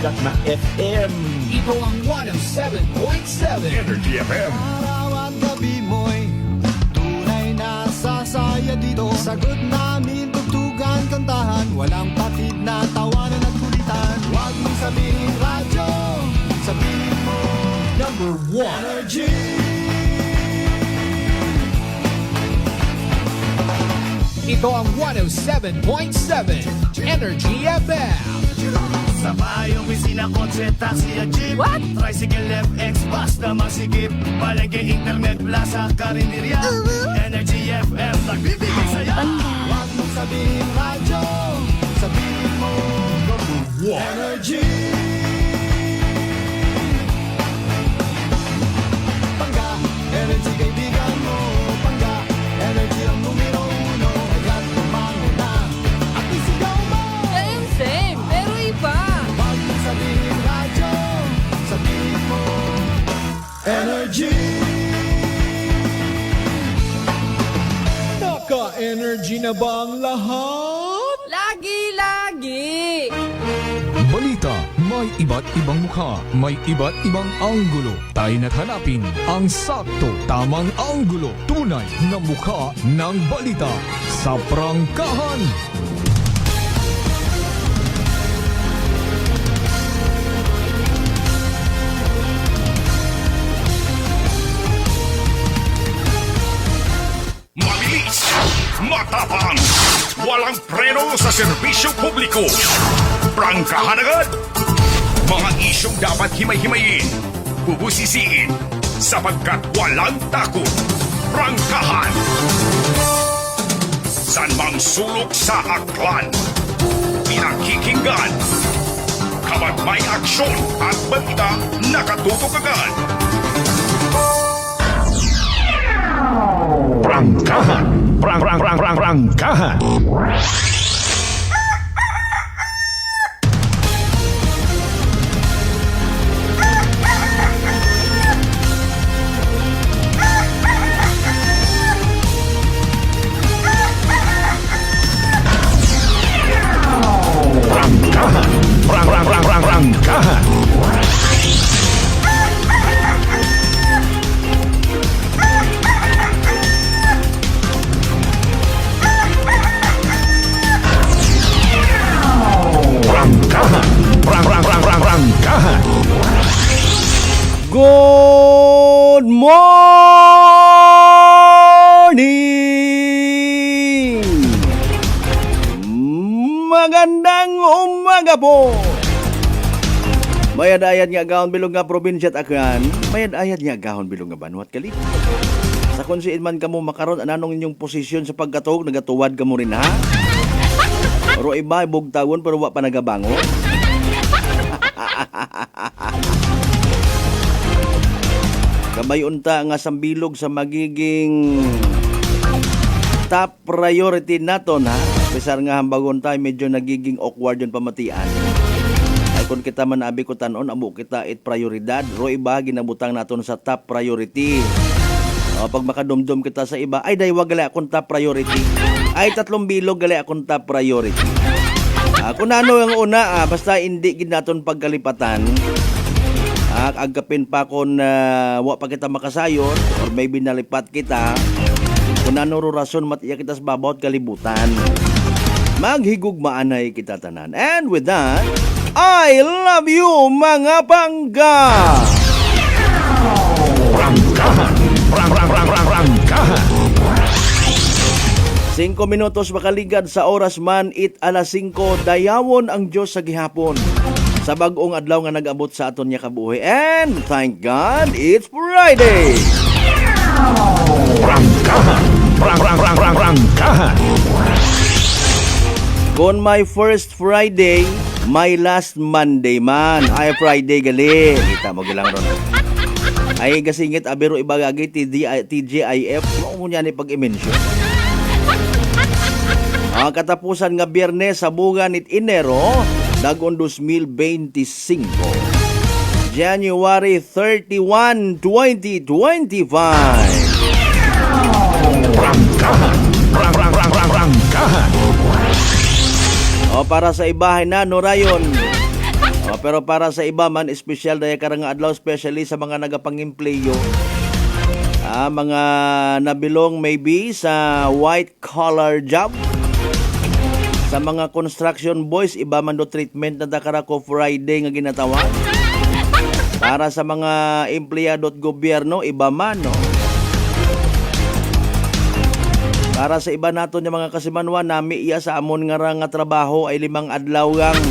sikat na FM. Ito ang 107.7 Energy FM. Araw at gabi mo'y tunay na sasaya dito. Sagot namin, tugtugan, kantahan, walang patid na tawanan at kulitan. Huwag mong sabihin radyo, sabihin mo Number 1 Energy. Ito ang 107.7 Energy FM. Sa bayong opisina, kotse, taxi at jeep. What? Tricycle, FX, basta masikip. Palengke, internet, plaza, karinderya. Energy FM, nagbibigay saya. Huwag mong sabihin radyo, sabihin mo Energy. Pangga, energy kaibigan mo. Pangga, energy ang numero uno. Kaya't tumango na at isigaw mo. Same, pero iba. Huwag mong sabihin radyo, sabihin mo Energy. Naka-energy na ba ang lahat? Lagi-lagi. Balita, may iba't ibang mukha, may iba't ibang anggulo. Tayo na't hanapin ang sakto, tamang anggulo, tunay na mukha ng balita sa prangkahan. Mabilis, matapang, walang preno sa serbisyo publiko. Prangkahan agad. Mga isyong dapat himay-himayin, bubusisiin, sapagkat walang takot. Prangkahan. San mang sulok sa aklan, pinakikinggan. Kapag may aksyon at balita, nakatutok agad. Prangkahan. Prangkahan. Prangkahan. Prangkahan. Good morning! Magandang umaga po! Mayad-ayad nga gahon bilog nga probinsya at akyan, mayad-ayad nga gahon bilog nga banwat kalit. Sa kunsiin man kamo makaron, anong inyong posisyon sa pagkatuog, nagatuwad ka mo rin ha? Oro iba, ibugtawon pero wa pa nagabango. Kamay unta nga sambilog sa magiging top priority naton ha. Besar nga hambagon tayo medyo nagiging awkward yung pamatian. Ay kung kita man abi ko tanon, amo kita it prioridad. Ro iba ginabutang naton sa top priority. O, pag makadumdum kita sa iba, ay day wag gali akong top priority. Ay tatlong bilog gali akong top priority. Kung ano ang una, basta hindi ginaton pagkalipatan. Agapin pa kung wa pa kita makasayon or maybe nalipat kita. Kung ano ro rason matiya kita sa babawat kalibutan. Maghigugmaanay kita tanan. And with that, I love you mga pangga! Prangkahan. Prangkahan. 5 minutos makaligad sa oras man it alas 5 dayawon ang Diyos sa gihapon sa bag-ong adlaw nga nag-abot sa aton niya kabuhi. And thank God it's Friday. Prangkahan. Prangkahan. Kung my first Friday, my last Monday man. Ay Friday gali. Kita mo gilang ron. Ay gasingit abero ibagagi TGIF. Mo niya ni pag-i-mention. Ang katapusan nga Biyernes sa bugan it Enero, dagon 2025. January 31, 2025. Prangkahan. O para sa ibahay na no rayon. Pero para sa iba man, espesyal dahil karang adlaw, especially sa mga nagapangempleyo, mga nabilong maybe sa white collar job, sa mga construction boys, iba man do treatment na Dakarako Friday nga ginatawag. Para sa mga empleyado at gobyerno, iba man, no? Para sa iba naton yung mga kasimanwa, nami iya sa amon nga trabaho ay 5 adlaw gang.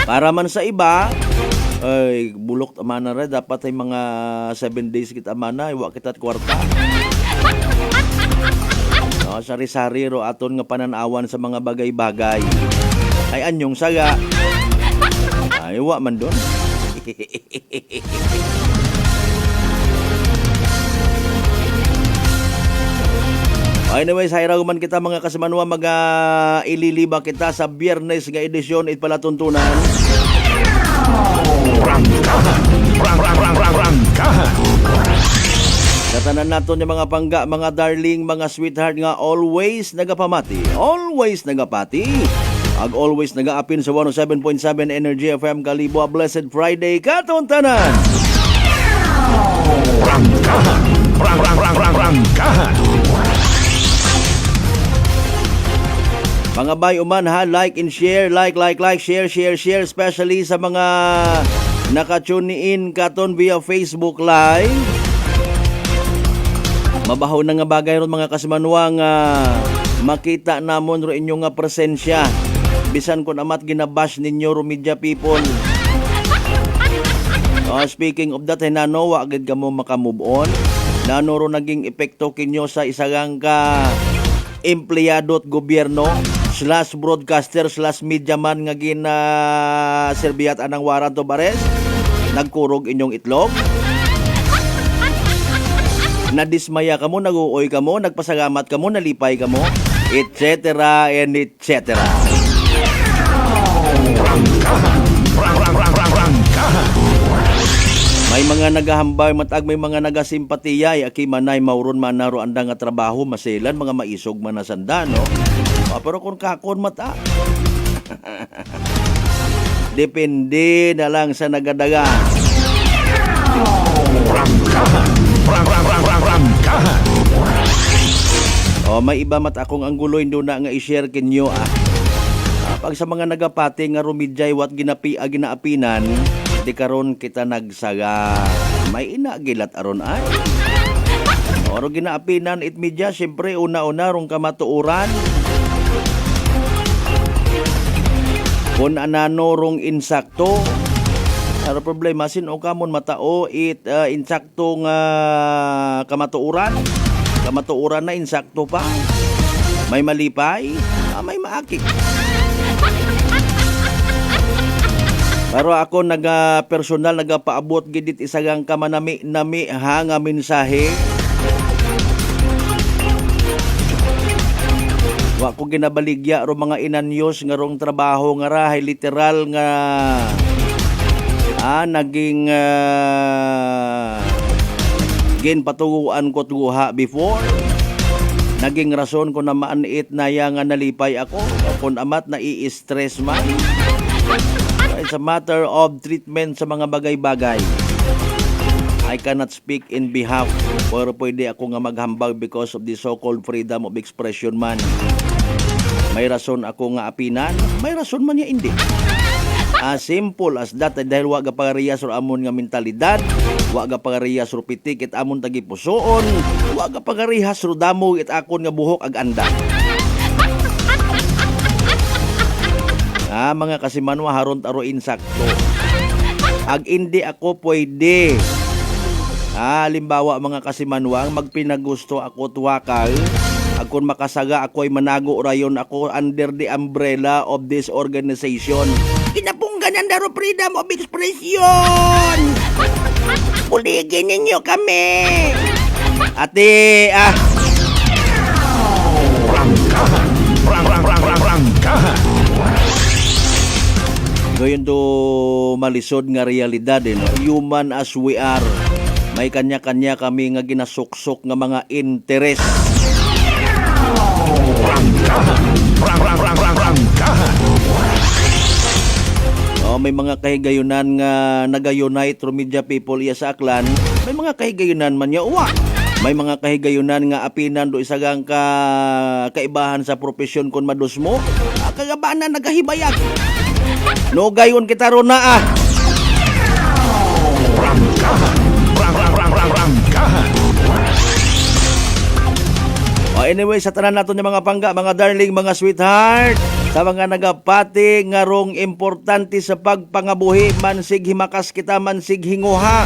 Para man sa iba, ay bulok tama na rin, dapat ay mga 7 days kita mana, iwa kita at kwarta. No, sari-sari ro aton nga pananawan sa mga bagay-bagay. Ay anyong saga. Ay iwa man doon. Anyways, hayraw man kita mga kasimanwa, ililiba kita sa Biyernes nga edisyon it pala tuntunan. Rangkahan. Rangkahan. Katanan naton yung mga pangga, mga darling, mga sweetheart nga always nagapamati. Always nagapati. Always nagaapin sa 107.7 Energy FM Kalibo. Blessed Friday katon tanan. Rangkahan. Rangkahan. Mga bay uman ha, like and share, like, share, especially sa mga nakatune in katon via Facebook Live. Mabahaw na nga bagay ron mga kasimanwa nga makita namon ro inyo nga presensya. Bisan kun amat ginabash ninyo ro media people. Speaking of that, hinano, wa agad ka mo makamove on. Nano ro naging epekto kinyo sa isagang ka empleyado at gobyerno / broadcaster / media man nga serbiat anang warrant of arrest, nagkurog inyong itlog, nadismaya ka mo, naguoy ka mo, nagpasagamat ka mo, nalipay ka mo, etc. and etc. Rangkahan. May mga nagahambay matag, may mga nagasimpatiya, aki manay mauron manaro andang nga trabaho, masilan mga maisog man na sanda, no? Pero kung kakon mata, depende na lang sa nagadaga. Rangkahan. Rangkahan. May iba mat akong anggulo indo na nga i-share kinyo pag sa mga nagapati nga rumidjay wat ginaapinan, di karon kita nagsaga. May inagilat aron ay. Oro ginaapinan it media, syempre una-una rong kamatuuran. Kung anano rong insakto, ano problema sin o kamon matao insakto nga kamatuuran na insakto pa, may malipay, may maakik. Pero ako personal nagapaabot gidit isagang kamanami nga mensahe. Wa ko ginabaligya ro mga inanyos nga rong trabaho nga rahay literal nga naging ginpatuguan ko tuha before. Naging rason ko na maanit na yang nalipay ako kung amat na i-stress man. It's a matter of treatment sa mga bagay-bagay. I cannot speak in behalf, pero pwede ako nga maghambag because of the so-called freedom of expression man. May rason ako nga apinan, may rason man niya hindi. As simple as that, dahil waga pagariya sur amon nga mentalidad, waga pagariya sur pitik it amon tagi pusoon, waga pagariya sur damo it akon nga buhok ag anda. Mga kasimanwa haron taro insakto. Ag hindi ako pwede. Halimbawa mga kasimanwa, magpinagusto ako tuwakal. Agkon makasaga ako ay manago rayon ako under the umbrella of this organization. Kinapungganan daro freedom of expression. Puligin ninyo kami. Ate, Rangkahan. Ngayon do malisod nga realidad no? Human as we are, may kanya-kanya kami nga ginasuksok nga mga interes. Rangkahan. may mga kahigayunan nga nag-unite through media people iya sa Aklan, may mga kahigayunan man ya uwa. May mga kahigayunan nga apinan do isagang kaibahan sa profesyon kon madus mo. Kagabanan nagahibayag. No gayon kita ron na Rangkahan. Rangkahan. Anyway, sa tanan nato ng mga pangga, mga darling, mga sweetheart, sa mga nagapati nga rong importante sa pagpangabuhi, mansig himakas kita, mansig hinguha.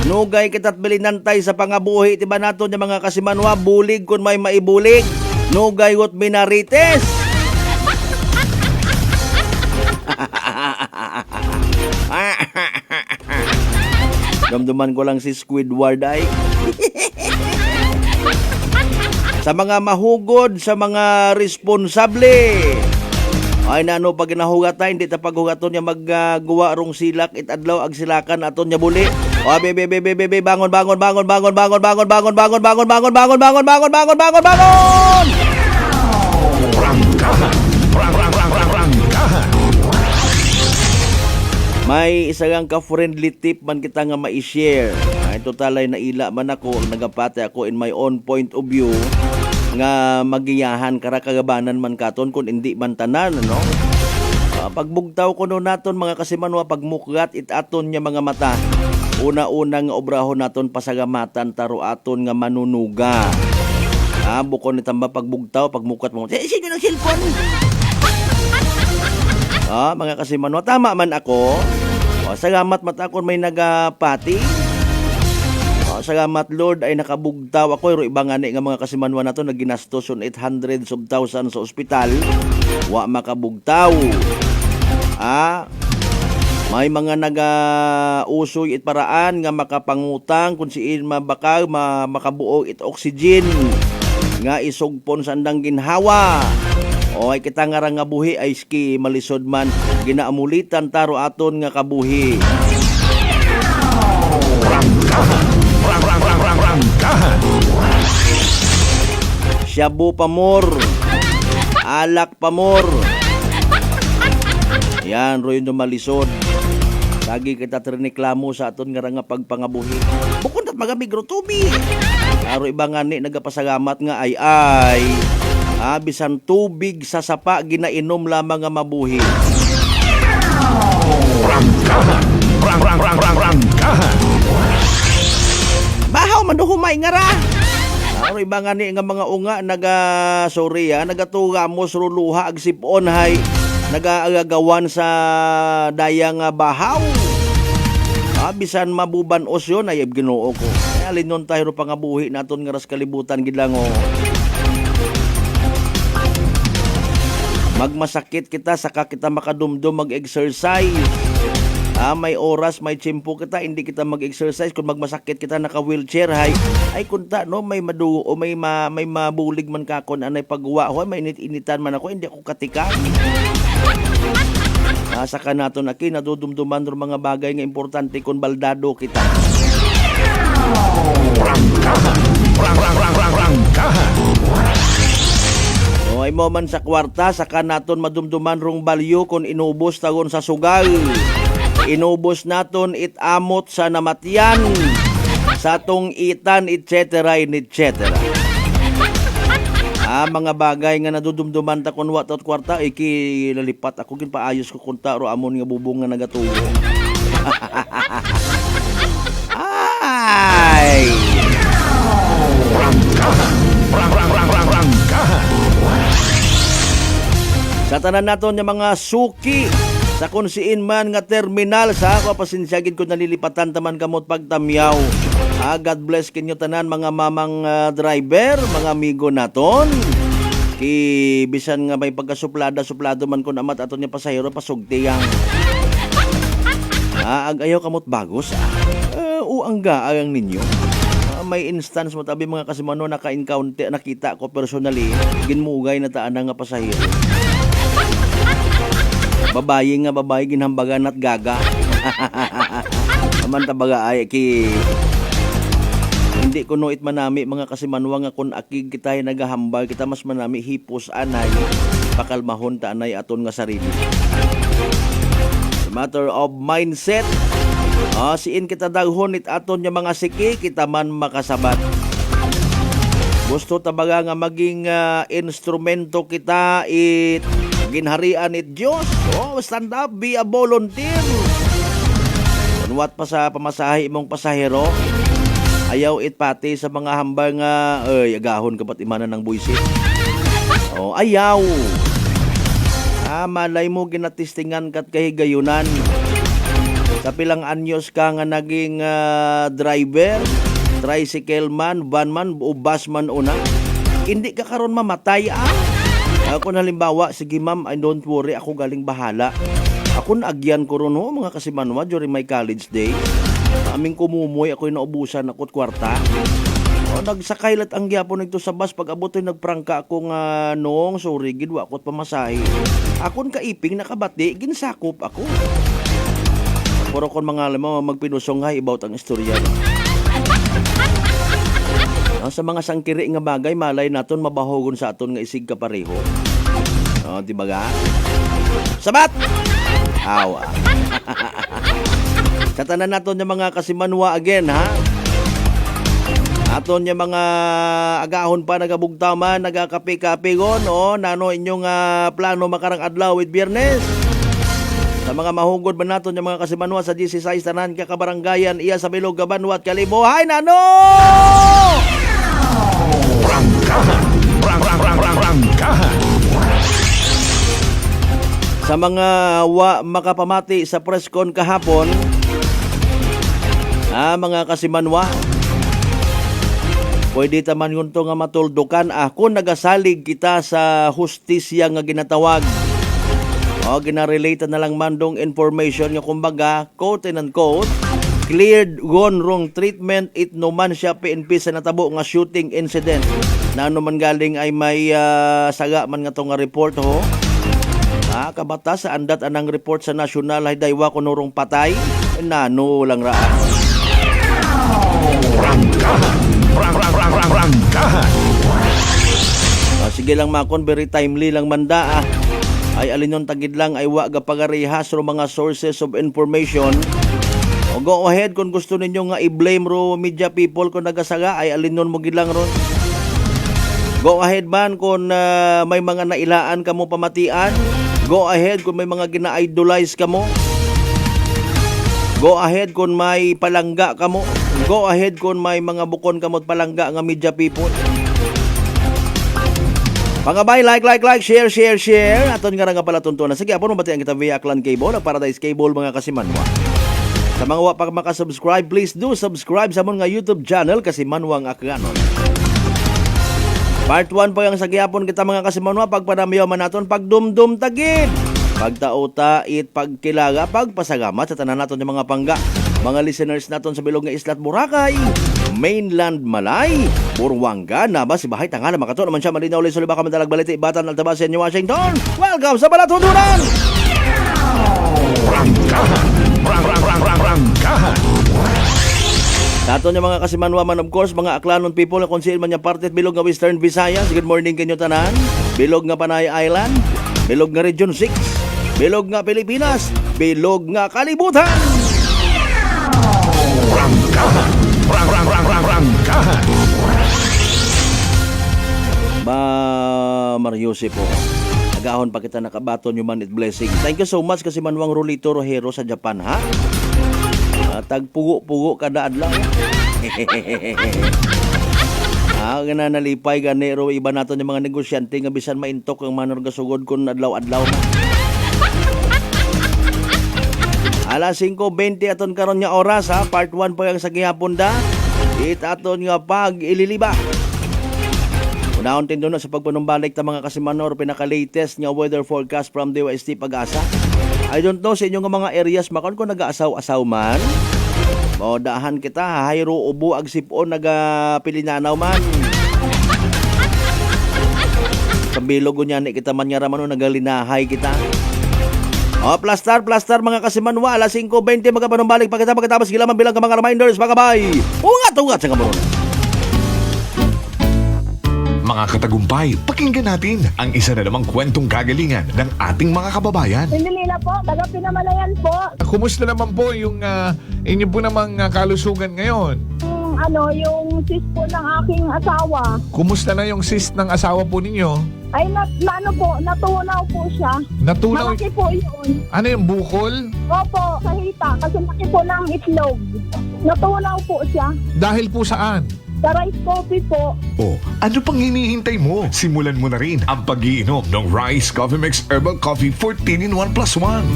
Nugay kita't bilinantay sa pangabuhi, tiba nato ng mga kasimanwa, bulig kung may maibulig. Nugay what minarites. Damdaman ko lang si Squidward ay. Sa mga mahugod, sa mga responsable. Ay nano pag nahugaтай, hindi ta paghugaton niya maggawa rong silak itadlaw ag silakan aton niya buli. O bebe bangon. Rangkahan. Rangkahan. May isang ka-friendly tip man kita nga ma-share. Ay totalay na ila man ako, nagapate ako in my own point of view nga magiyahan kara kagabanan man katon kun hindi man tanan no. Pagbugtaw ko no naton mga kasimanwa pagmukgat itaton nya mga mata. Una-una nga obrahon naton pasagamatan taro aton nga manunuga. Bukon ni tamba pagbugtaw pagmukat mo. Sino ng cellphone? Mga kasimanwa tama man ako. Salamat mata kon may nagapati. Salamat Lord ay nakabugtaw ako ro ibang ani nga mga kasimanwa nato naginastos on 800s of thousands sa ospital wa makabugtaw. May mga nagausoy it paraan nga makapangutang kung siin mabaka makabuog it oxygen nga isugpon sa andang ginhawa. O ay kita nga buhi ay ski malisod man ginaamulitan taro aton nga kabuhi. Rangkahan. Shabu pamor. Alak pamor. Yan, roy no malisod. Lagi kita triniklamo sa aton nga pagpangabuhi. Bukod at magamigro tubi. Aro ibang ani nagapasalamat nga ay. Bisan tubig sa sapa ginainom lamang nga mabuhi. Rangkahan. Rangkahan. Bahaw man humay nga ra. Aro ibang ani nga mga unga nagatugamos ruluha ag sipon hay nagaagawan sa dayang bahaw. Bisan mabuban osyon ay Ginoo ko. Alin nun tayo pangabuhi naton nga ras kalibutan gid lang Magmasakit kita saka kita makadumdum mag-exercise. May oras, may tiyempo kita, hindi kita mag-exercise. Kung magmasakit kita naka-wheelchair, ay kunta, no, may madugo o may mabulig man ka kon anay pagwa. May init-initan man ako, hindi ako katika. Saka nato na nadudumduman ng mga bagay nga importante kung baldado kita. Rangkahan. Ay mo man sa kwarta, saka naton madumduman rong balyo kung inubos tagon sa sugal. Inubos naton itamot sa namatyan, sa tong itan, etc. Mga bagay nga nadudumduman ta kun watot kwarta, ikilalipat ako ginpaayos ko kunta ro amon nga bubong nga nagatubo. Ay! Rangkahan. Sa tanan naton nga mga suki sa kunsiin man nga terminal sa ako pasinsyagid ko nalilipatan taman kamot pagtamyaw. God bless kinyo tanan mga mamang driver, mga amigo naton. Bisan nga may pagkasuplado man ko namat aton nga pasahero pasugtiyang. Agayaw kamot bagos. Uangga ang ninyo. May instance mo tabi mga kasimano naka-encounter nakita ko personally ginmugay na taan nga pasahero. Babae ginhambagan at gaga. Aman tabaga ay hindi ko noit manami mga kasimanwa nga kun akig kitay nagahambal kita mas manami hipos anay pakalmahon ta anay aton nga sarili. matter of mindset. Siin kita daghon it aton yung mga siki, kita man makasabat. Gusto tabaga nga maging instrumento kita it ginharian it Diyos. Stand up, be a volunteer. Kunwat pa sa pamasahe imong pasahero, ayaw it pati sa mga hambang agahon kapat imanan ng buisit. Ayaw. Malay mo ginatistingan kat kahigayunan. Sa pilang anyos ka nga naging driver, tricycle man, van man, o bus man una, hindi ka karon mamatay Ako halimbawa, sige ma'am, don't worry, ako galing bahala. Ako naagyan ko ron mga kasimanwa during my college days. Aming kumumoy, ako'y naubusan ako't kwarta. Nagsakaylat ang gyapon nito sa bus. Pag abotoy nagprangka ako nga noong sorry, gidwa ako't pamasahe. Akon kaiping nakabati, ginsakop ako. Puro kon mga alam magpinusong about ang istorya. Sa mga sangkiri nga bagay, malay naton mabahogon sa aton nga isig kapareho. Diba ga? Sabat! Awa. Tatanan naton yung mga kasimanwa again, ha? Aton yung mga agahon pa nagabugtaman, nagakapi-kapigon, nano inyong plano makarang adlaw with Biyernes. Sa mga mahugod ba naton yung mga kasimanwa sa 16 tanan kakabaranggayan iya sa Bilog Gabanwat Kalibuhay nano! Rangkahan. Rangkahan. Sa mga makapamati sa presscon kahapon, mga kasimanwa, pwede taman yun to nga matuldukan kung nagasalig kita sa hustisya nga ginatawag. Ginarelate na lang mandong information nga kumbaga, quote and unquote, cleared gone wrong treatment it no man siya PNP sa natabo nga shooting incident. Na man galing ay may saga man nga to nga report kabata sa andat anang report sa nasyonal ay daywa kunurong patay. Nano lang ra. Rangkahan. Sige lang makon, very timely lang manda ay alinyon tagid lang ay wa gapagarehas ro mga sources of information. Go ahead kung gusto ninyo nga i-blame ro media people kung nagasaga ay alinyon mo gid lang ron. Go ahead man kung may mga nailaan kamo pamatian. Go ahead kung may mga gina-idolize kamo. Go ahead kung may palangga kamo. Go ahead kung may mga bukon kamot palangga nga media people. Pangabay, like, share. Aton nga pala tuntunan. Sige, apon mabati ang kita via Aklan Cable, ang Paradise Cable mga kasimanwa. Sa mga wa pa makasubscribe, please do subscribe sa mga YouTube channel Kasimanwang Aklanon. Part 1 po yung sagyapon kita mga kasimanwa, pagpadamiyaw man naton, pagdumdum tagid. Pagtauta it pagkilaga, pagpasagamat sa tanan naton yung mga pangga. Mga listeners naton sa bilog nga Islat Boracay, Mainland Malay, Burwanga, Nabas, Sibahay, Tangana, Makato, naman siya Malinaw, Lisolibaka, Madalag, Balete, Ibatan, Altabas, New Washington. Welcome sa Balatuduran! Rangkahan. Dato niya mga kasimanwa man of course, mga Aklanon people na konsil man niya parte bilog nga Western Visayas. Good morning kanyo tanan. Bilog nga Panay Island, bilog nga Region 6, bilog nga Pilipinas, bilog nga kalibutan. Rangkahan. Rangkahan. Mariose po. Agahon pa kita nakabaton human it blessing. Thank you so much kasi Manwang Rolito Rojero sa Japan, ha? Tagpugo-pugo kada adlaw. Gana nalipay ganero iba naton yung mga negosyante nga bisan maintok ang manor gasugod kun adlaw-adlaw na. Alas 5:20 aton karon nga oras, ha? Part 1 pa yang sa gihapon da. It aton nga pag ililiba. Unahon tin doon sa pagpanumbalik ta mga kasimanor, pinaka-latest nga weather forecast from DYST Pag-asa. I don't know sa inyong mga areas makon kung nag-aasaw-asaw man. Dahan kita, hayro ubo ag sipon nagapilinanaw man. Sa bilog niya ni kita man nga raman nagalinahay kita. Plastar mga kasimanwa, alas 5:20 magapanumbalik pa kita pagkatapos gilaman bilang ka mga reminders, magabay. Ungat sa kamuron. mga katagumpay. Pakinggan natin ang isa na namang kwentong kagalingan ng ating mga kababayan. Pindilila po, taga Pinamalayan po. Kumusta naman po yung inyo po namang kalusugan ngayon? Yung sis po ng aking asawa. Kumusta na yung cyst ng asawa po ninyo? Ay, natunaw po siya. Natunaw? Malaki po yun. Ano yung bukol? Opo, sa hita. Kasi laki po ng itlog. Natunaw po siya. Dahil po saan? Sa rice coffee po. Oh, ano pang hinihintay mo? Simulan mo na rin ang pag-iinom ng Rice Coffee Mix Herbal Coffee 14 in 1 plus 1.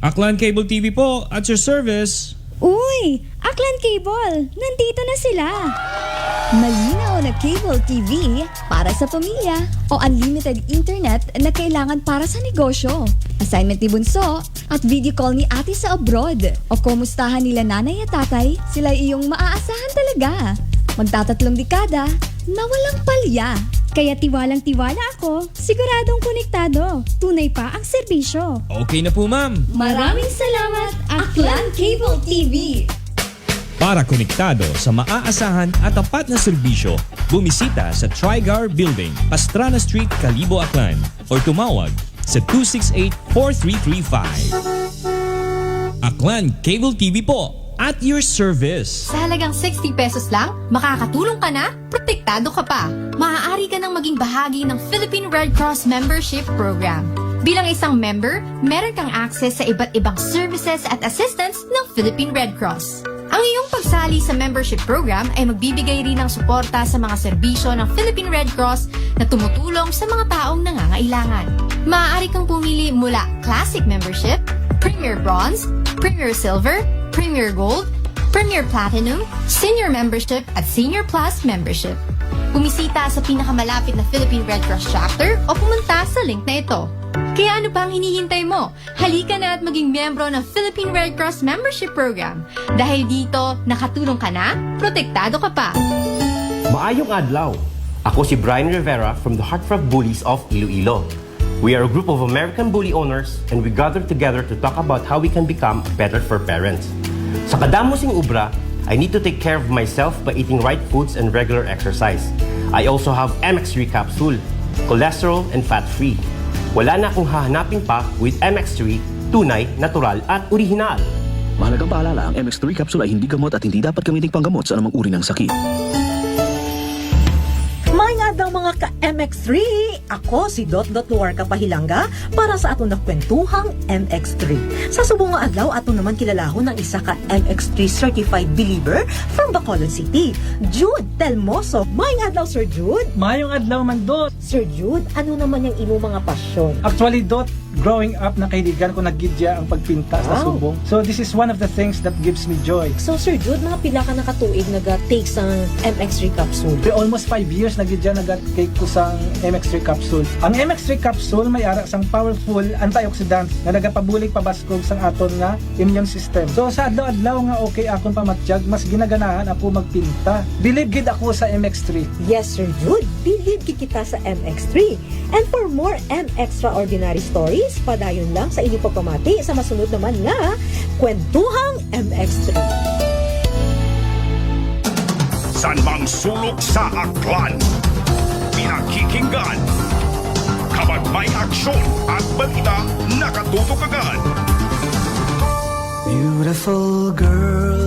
Aklan Cable TV po, at your service. Uy! Aklan Cable! Nandito na sila! Malinaw na cable TV para sa pamilya o unlimited internet na kailangan para sa negosyo. Assignment ni Bunso at video call ni ate sa abroad. O kumustahan nila nanay at tatay, sila iyong maaasahan talaga. Magtatatlong dekada na walang palya. Kaya tiwalang-tiwala ako, siguradong konektado. Tunay pa ang serbisyo. Okay na po, ma'am. Maraming salamat, Aklan Cable TV! Para konektado sa maaasahan at tapat na serbisyo, bumisita sa Trigar Building, Pastrana Street, Calibo, Aklan or tumawag sa 268-4335. Aklan Cable TV po, at your service. Sa halagang 60 pesos lang, makakatulong ka na, protektado ka pa. Maaari ka nang maging bahagi ng Philippine Red Cross Membership Program. Bilang isang member, meron kang access sa iba't ibang services at assistance ng Philippine Red Cross. Ang iyong pagsali sa membership program ay magbibigay rin ng suporta sa mga serbisyo ng Philippine Red Cross na tumutulong sa mga taong nangangailangan. Maaari kang pumili mula Classic Membership, Premier Bronze, Premier Silver, Premier Gold, Premier Platinum, Senior Membership at Senior Plus Membership. Bumisita sa pinakamalapit na Philippine Red Cross Chapter o pumunta sa link na ito. Kaya ano pa ang hinihintay mo? Halika na at maging miyembro ng Philippine Red Cross Membership Program. Dahil dito, nakatulong ka na, protektado ka pa. Maayong adlaw! Ako si Brian Rivera from the Heartfelt Bullies of Iloilo. We are a group of American bully owners and we gather together to talk about how we can become better for parents. Sa kadamosing ubra, I need to take care of myself by eating right foods and regular exercise. I also have MX3 capsule, cholesterol and fat-free. Wala na akong hahanapin pa with MX3, tunay, natural at original. Mahalagang paalala, ang MX3 capsule ay hindi gamot at hindi dapat gamiting panggamot sa anumang uri ng sakit. Mga daw mga ka-MX3, ako si Dot Luarca Pahilanga para sa atong nakwentuhang MX3. Sa subong nga adlaw, ato naman kilalahon ng isa ka MX3 certified believer from Bacolod City, Jude Telmoso. Mayong adlaw, Sir Jude. Mayong adlaw man, Dot. Sir Jude, ano naman yung imo mga pasyon? Actually, Dot, growing up, nakaidigan ko naggidya ang pagpinta sa subong. So this is one of the things that gives me joy. So Sir Jude, mga pila ka nakatuig nag-take sa MX3 capsule? Almost 5 years naggidya nag-take ko sa MX3 capsule. Ang MX3 capsule may ara sang powerful antioxidant na nagapabulig pabaskog sang aton nga immune system. So sa adlaw-adlaw nga okay akon pamatiyag, mas ginaganahan ako magpinta. Believe gid ako sa MX3. Yes, Sir Jude, believe gid kita sa MX3. And for more extraordinary stories, padayon lang sa inyong pagpamati sa masunod naman nga Kwentuhang MX3. San mang sulok sa Aklan, pinakikinggan. Kapag may aksyon at balita, nakatutok agad. Beautiful girl.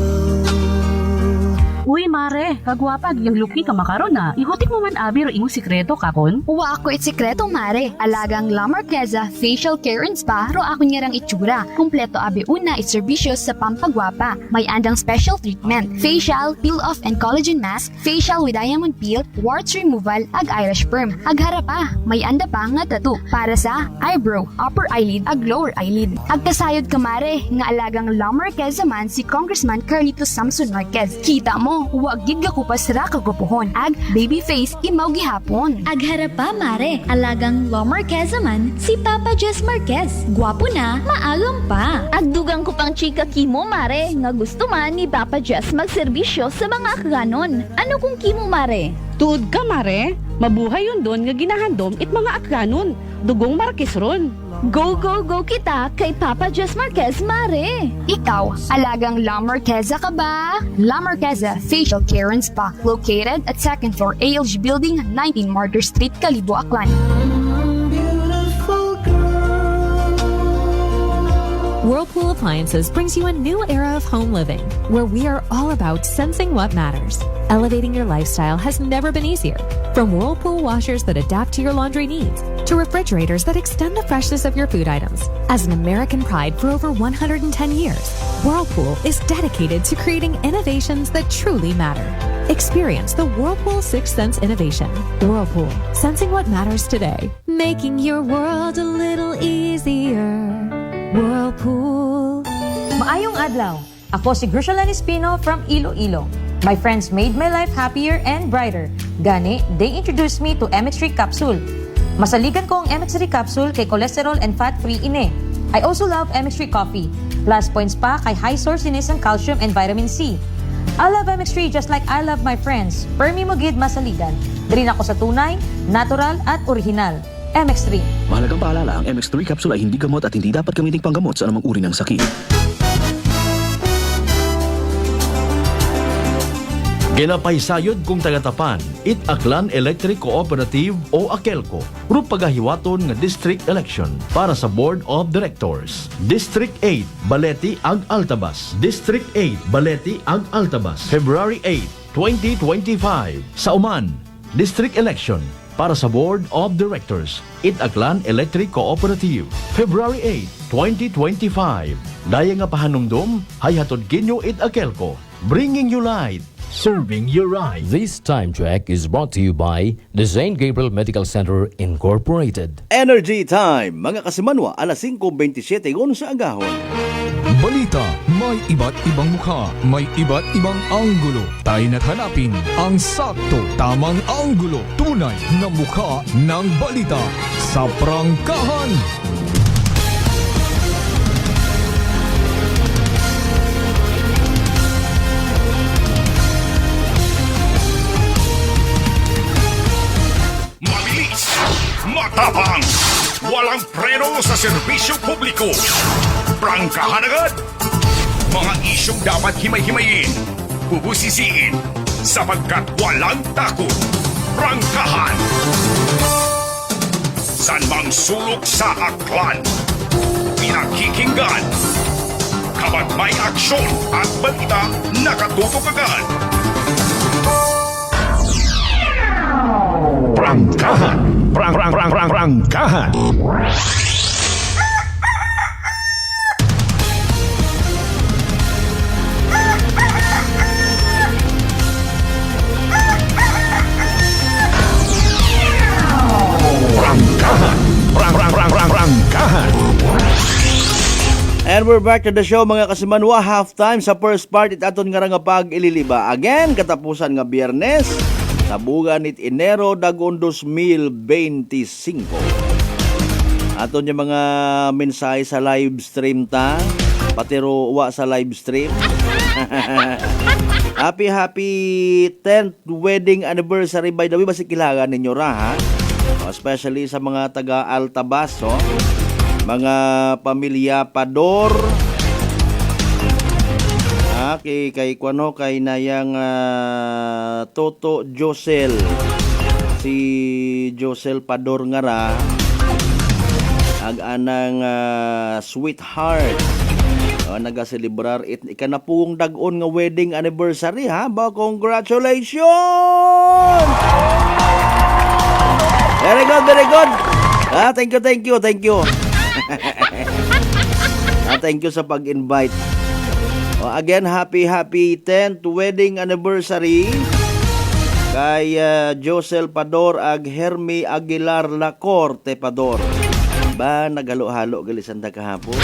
Uy, mare, kagwapag, yung luki ka makaron na. Ihutik mo man abi ro imong sikreto kakon. Uwa ako sikreto, mare. Alagang La Marqueza Facial Care and Spa ro ako niyarang itsura. Kumpleto abi una iserbisyo sa pampagwapa. May andang special treatment. Facial, peel-off and collagen mask, facial with diamond peel, warts removal, ag eyelash perm. Ag harapa, may anda pa nga tattoo para sa eyebrow, upper eyelid, ag lower eyelid. Ag kasayod ka, mare, nga alagang La Marqueza man si Congressman Carlito Samson Marquez. Kita mo, huwag gid ka kupas ra kagupuhon. Ag baby face imaw gihapon. Ag harapa, mare, alagang La Marqueza man si Papa Jess Marquez. Gwapo na, maagam pa. Ag dugang ko pang chika kimo, mare, nga gusto man ni Papa Jess magserbisyo sa mga kaganon. Ano kung kimo, mare? Tuod ka, mare. Mabuhay yun doon nga ginahandom it mga atganon. Dugong Marquez ron. Go, go, go kita kay Papa Jess Marquez, mare! Ikaw, alagang La Marqueza ka ba? La Marqueza Facial Care and Spa, located at 2nd floor ALG Building, 19 Martyr Street, Calibo, Aklan. Whirlpool Appliances brings you a new era of home living, where we are all about sensing what matters. Elevating your lifestyle has never been easier. From Whirlpool washers that adapt to your laundry needs, to refrigerators that extend the freshness of your food items. As an American pride for over 110 years, Whirlpool is dedicated to creating innovations that truly matter. Experience the Whirlpool Sixth Sense innovation. Whirlpool, sensing what matters today. Making your world a little easier. Whirlpool. Maayong adlaw. Ako si Grushalan Espino from Iloilo. My friends made my life happier and brighter. Gani, they introduced me to MX3 capsule. Masaligan ko ang MX3 capsule kay cholesterol and fat-free ine. I also love MX3 coffee. Plus points pa kay high source inis ng calcium and vitamin C. I love MX3 just like I love my friends. Permi mo gid masaligan. Diri na ako sa tunay, natural at original. MX3. Mahalagang paalala, ang MX3 capsule ay hindi gamot at hindi dapat gamiting panggamot sa anumang uri ng sakit. Ginapaysayod kung tagatapan, it Aklan Electric Cooperative o AKELCO, grup pagahiwaton nga district election para sa Board of Directors. District 8, Baleti ag Altabas. District 8, Baleti ag Altabas. February 8, 2025. Sa Uman, District Election para sa Board of Directors, it Aklan Electric Cooperative. February 8, 2025. Daya nga pahanumdum, hay hatod kinyo it AKELCO. Bringing you light. Serving your right. This time check is brought to you by the St. Gabriel Medical Center Incorporated. Energy Time, mga kasimanwa, alas 5:27 sa agahon. Balita, may iba't ibang mukha, may iba't ibang anggulo. Tayo na't hanapin ang sakto, tamang anggulo, tunay na mukha ng balita sa prangkahan. Matapang, walang preno sa serbisyo publiko. Prangkahan agad. Mga isyong dapat himay-himayin, bubusisiin, sapagkat walang takot. Prangkahan. San mang sulok sa aklan, pinakikinggan. Kapag may aksyon at balita, nakatutok agad. Prangkahan. Prangkahan. Prangkahan. And we're back to the show, mga kasimanwa. Halftime sa first part it aton nga nga pag-ililiba. Again, katapusan nga Biyernes. Tabugan it Enero dagon 2025. Aton yung mga mensahe sa live stream ta. Patiro wa sa live stream. Happy 10th wedding anniversary by the way. Basi kilagan ninyo ra ha. Especially sa mga taga Altabas, mga pamilya Pador. Kay Kwano, kay Nayang Toto Josel. Si Josel Pador nga ra. Ag-anang sweetheart. Nagaselebrar it ikanapung dagon nga wedding anniversary ha. Ba, congratulations! Very good. Thank you. Thank you sa pag-invite. Again, happy 10th wedding anniversary kay Josel Pador ag Hermi Aguilar Lacorte Pador. Ba, naghalo-halo galisan ta kahapon.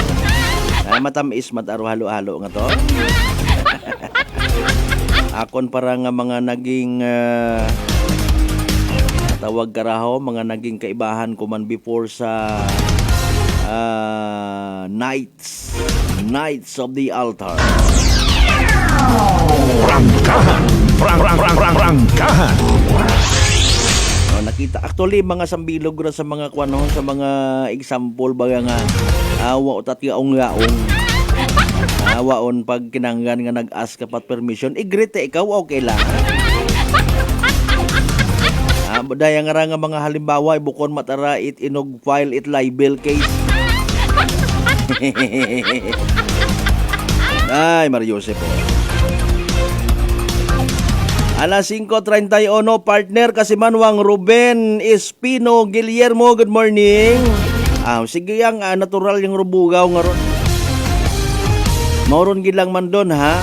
Matamis mataro halo-halo nga to. Akon para nga mga naging tawag karaho, mga naging kaibahan ko man before sa Knights of the Altar. Prangkahan. Nakita actually mga sambilog ra sa mga kuno sa mga example baga nga awa utat yaong awaon pag kinanggan nga nag-ask ka pat permission igrete ikaw okay lang. Daya nga mga halimbawa bukon matara it inog file it libel case. Ay Mario Jose po. Alas 5:31 partner kasi manwang Ruben Espino Guillermo, good morning. Sige yang natural yung rubugaw nga ron. Mauron gilang man doon ha.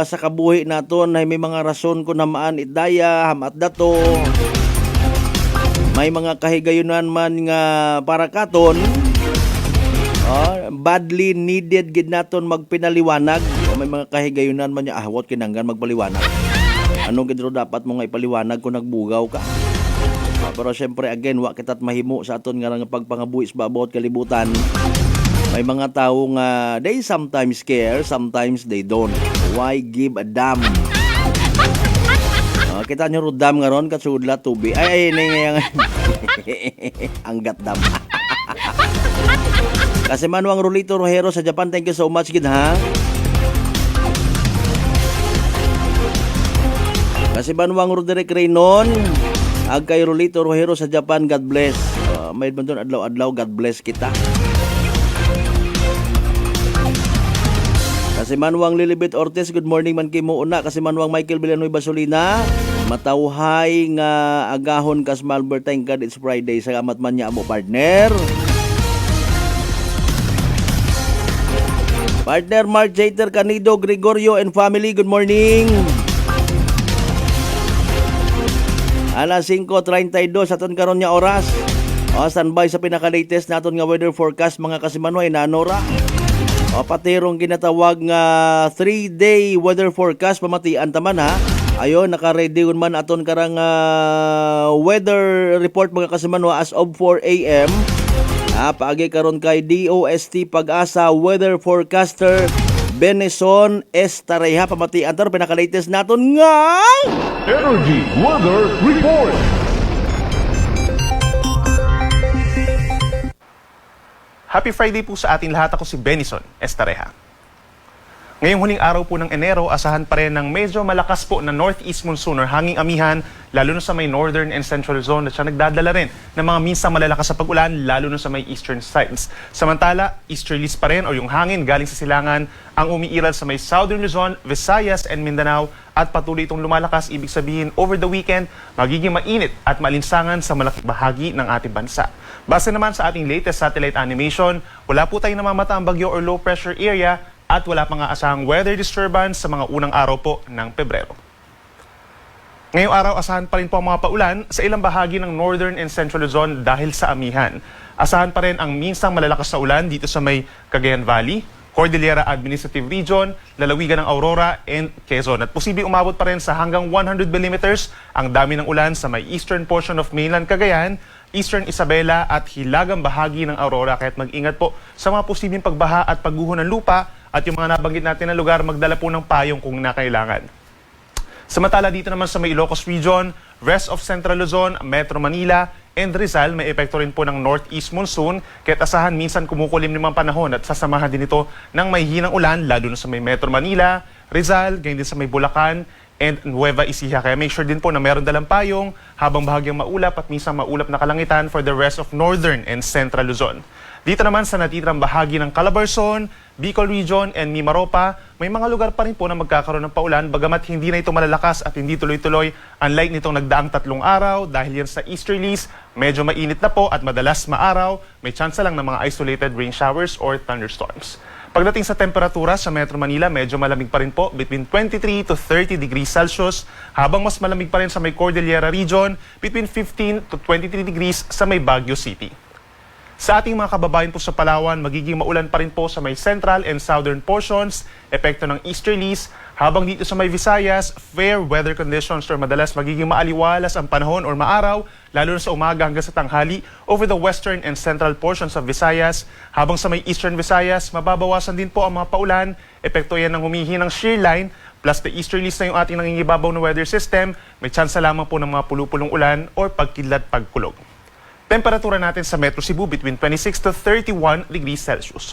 Sa kabuhi naton ay may mga rason ko namaan itdaya hamat dato. May mga kahigayunan man nga para katon. Badly needed gid naton magpinaliwanag. May mga kahigayunan man niya ahwat kinanggan magpaliwanag. Anong gid dapat mo nga ipaliwanag kung nagbugaw ka? Pero syempre again wa kitat mahimo sa aton nga pagpangabuhi sa babot kalibutan. May mga tao nga they sometimes care, sometimes they don't. Why give a damn? Kita nyo rudam nga ron katsudla tubi. Ay anggat dam. Kasi manuang Rolito Rojero sa Japan, thank you so much gid ha. Kasi manuang Roderick Reynon, ag kay Rolito Rojero sa Japan, God bless. May man doon adlaw-adlaw, God bless kita. Kasi manuang Lilibet Ortiz, good morning man kay mo una. Kasi manuang Michael Villanueva Basolina, matawhay nga agahon kas Malbertine kad it's Friday. Salamat man niya mo partner. Partner Mark Jater Canido Gregorio and family, good morning. Alas 5:32 sa aton karon nga oras. Standby sa pinaka-latest naton nga weather forecast mga kasimanway na Nora. Patirong ginatawag nga 3-day weather forecast pamatian taman ha. Ayon naka-ready man aton karang weather report mga kasimanwa as of 4 AM. Paagi karon kay DOST Pag-asa weather forecaster Benison Estareha pamatian tar pinaka-latest naton nga Energy Weather Report. Happy Friday po sa ating lahat. Ako si Benison Estareha. Ngayong huling araw po ng Enero, asahan pa rin ng medyo malakas po na northeast monsoon or hanging amihan, lalo na sa may northern and central zone, at siya nagdadala rin ng mga minsang malalakas sa pag-ulan, lalo na sa may eastern sides. Samantala, easterlies pa rin o yung hangin galing sa silangan ang umiiral sa may southern Luzon, Visayas and Mindanao, at patuloy itong lumalakas. Ibig sabihin, over the weekend, magiging mainit at malinsangan sa malaking bahagi ng ating bansa. Base naman sa ating latest satellite animation, wala po tayong namamataang bagyo or low pressure area at wala pang aasahang weather disturbance sa mga unang araw po ng Pebrero. Ngayong araw, asahan pa rin po ang mga paulan sa ilang bahagi ng northern and central Luzon dahil sa amihan. Asahan pa rin ang minsang malalakas na ulan dito sa may Cagayan Valley, Cordillera Administrative Region, lalawigan ng Aurora and Quezon. At posibleng umabot pa rin sa hanggang 100 millimeters ang dami ng ulan sa may eastern portion of mainland Cagayan, Eastern Isabela at hilagang bahagi ng Aurora. Kaya't mag-ingat po sa mga posibleng pagbaha at pagguho ng lupa at yung mga nabanggit natin na lugar, magdala po ng payong kung nakailangan. Samantala dito naman sa may Ilocos Region, rest of Central Luzon, Metro Manila, and Rizal, may epekto rin po ng northeast monsoon, kaya't asahan minsan kumukulim naman panahon at sasamahan din ito ng may hinang ulan, lalo na sa may Metro Manila, Rizal, ganyan din sa may Bulacan, and Nueva Ecija. Kaya make sure din po na meron dalang payong habang bahagyang maulap at minsan maulap na kalangitan for the rest of northern and central Luzon. Dito naman sa natitirang bahagi ng Calabarzon, Bicol Region, and Mimaropa, may mga lugar pa rin po na magkakaroon ng paulan bagamat hindi na ito malalakas at hindi tuloy-tuloy unlike nitong nagdaang 3 araw dahil yan sa easterlies, medyo mainit na po at madalas maaraw, may chance lang ng mga isolated rain showers or thunderstorms. Pagdating sa temperatura sa Metro Manila, medyo malamig pa rin po between 23 to 30 degrees Celsius, habang mas malamig pa rin sa may Cordillera Region between 15 to 23 degrees sa may Baguio City. Sa ating mga kababayan po sa Palawan, magiging maulan pa rin po sa may central and southern portions, epekto ng easterlies, habang dito sa may Visayas, fair weather conditions or madalas magiging maaliwalas ang panahon or maaraw, lalo na sa umaga hanggang sa tanghali over the western and central portions of Visayas, habang sa may eastern Visayas, mababawasan din po ang mga paulan, epekto yan ng humihinang shear line plus the easterlies na yung ating nangingibabaw na weather system, may tsansa lamang po ng mga pulupulong ulan or pagkidlat pagkulog. Temperatura natin sa Metro Cebu between 26 to 31 degrees Celsius.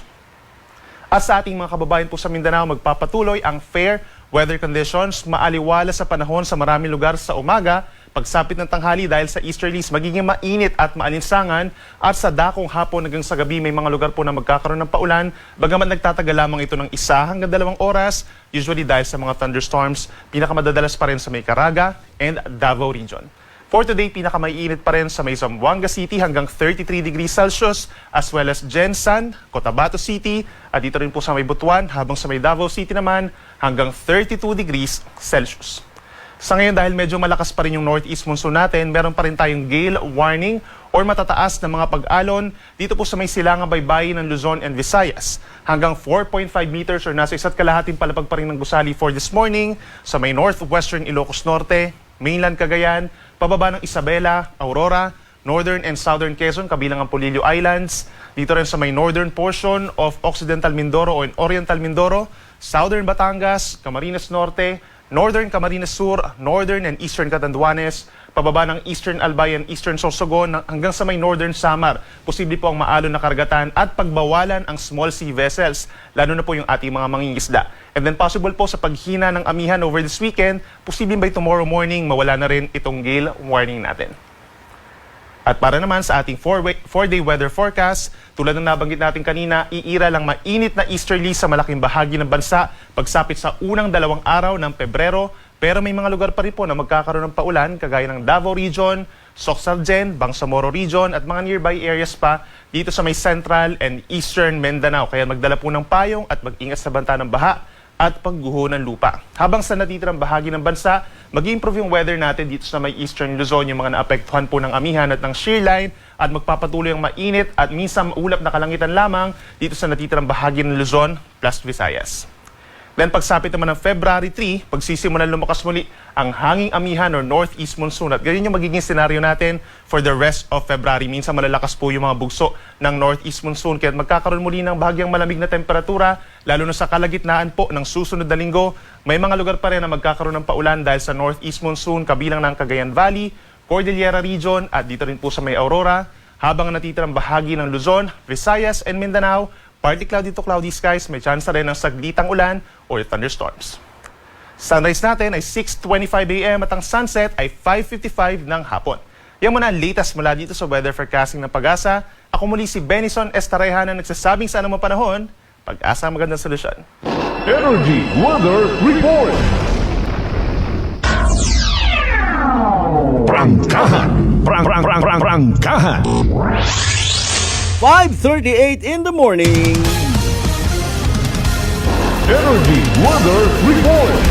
At sa ating mga kababayan po sa Mindanao, magpapatuloy ang fair weather conditions, maaliwala sa panahon sa maraming lugar sa umaga, pagsapit ng tanghali dahil sa easterlies magiging mainit at maalinsangan, at sa dakong hapon hanggang sa gabi may mga lugar po na magkakaroon ng paulan, bagamat nagtatagal lamang ito ng 1 hanggang 2 oras, usually dahil sa mga thunderstorms, pinakamadadalas pa rin sa may Caraga and Davao region. For today, pinakamaiinit pa rin sa may Zamboanga City hanggang 33 degrees Celsius, as well as Jensan, Cotabato City, at dito rin po sa may Butuan, habang sa may Davao City naman hanggang 32 degrees Celsius. Sa ngayon, dahil medyo malakas pa rin yung northeast monsoon natin, meron pa rin tayong gale warning or matataas na mga pag-alon dito po sa may silangang baybayin ng Luzon and Visayas. Hanggang 4.5 meters or nasa 1.5 palapag pa rin ng gusali for this morning sa may northwestern Ilocos Norte, mainland Cagayan, pababa ng Isabela, Aurora, northern and southern Quezon, kabilang ang Polillo Islands, dito rin sa may northern portion of Occidental Mindoro o Oriental Mindoro, southern Batangas, Camarines Norte, northern Camarines Sur, northern and eastern Catanduanes, pababa ng eastern Albay and eastern Sorsogon hanggang sa may northern Samar. Posible po ang maalon na karagatan at pagbawalan ang small sea vessels, lalo na po yung ating mga mangingisda. And then possible po sa paghina ng amihan over this weekend, posible by tomorrow morning mawala na rin itong gale warning natin. At para naman sa ating 4-day weather forecast, tulad ng nabanggit natin kanina, iira lang mainit na easterly sa malaking bahagi ng bansa pagsapit sa unang 2 araw ng Pebrero, pero may mga lugar pa rin po na magkakaroon ng paulan kagaya ng Davao Region, Soxargen, Bangsamoro Region at mga nearby areas pa dito sa may Central and Eastern Mindanao. Kaya magdala po ng payong at mag-ingat sa banta ng baha at pagguho ng lupa. Habang sa natitirang bahagi ng bansa, mag-improve yung weather natin dito sa may Eastern Luzon, yung mga naapektuhan po ng amihan at ng shear line, at magpapatuloy ang mainit at minsan maulap na kalangitan lamang dito sa natitirang bahagi ng Luzon plus Visayas. Then pagsapit naman ng February 3, pagsisimulan lumakas muli ang hanging amihan or northeast monsoon, at ganyan yung magiging senaryo natin for the rest of February. Minsan malalakas po yung mga bugso ng northeast monsoon, kaya magkakaroon muli ng bahagyang malamig na temperatura, lalo na sa kalagitnaan po ng susunod na linggo. May mga lugar pa rin na magkakaroon ng paulan dahil sa northeast monsoon, kabilang ng Cagayan Valley, Cordillera Region at dito rin po sa may Aurora, habang natitirang bahagi ng Luzon, Visayas and Mindanao, partly cloudy to cloudy skies, may chance rin ng saglitang ulan or thunderstorms. Sunrise natin ay 6:25 a.m. at ang sunset ay 5:55 ng hapon. Yan muna ang latest mula dito sa weather forecasting ng Pag-asa. Ako muli si Benison Estareha na nagsasabing sa anumang panahon, Pag-asa ang magandang solusyon. Energy Weather Report. Prangkahan. Prangkahan. 5:38 in the morning. Energy Weather Report.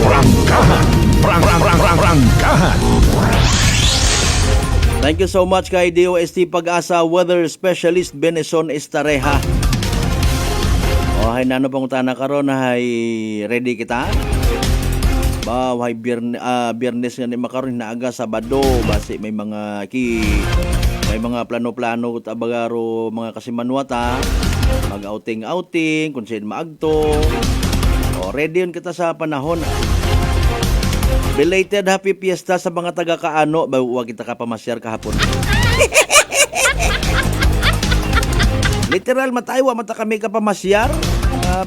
Prangkahan. Prangkahan. Thank you so much kay DOST Pag-asa Weather Specialist Benison Estareha. O hay nano pang utana karon hay ready kita? Ba hay Biyernes nga ni makaron na aga Sabado basi may mga plano-plano tabagaro mga kasimanwata mag-outing kung saan maagto. O ready yun kita sa panahon. Belated happy fiesta sa mga taga-Kaano. Huwag kita ka pamasyar kahapon. Literal mataywa mata kami ka pamasyar.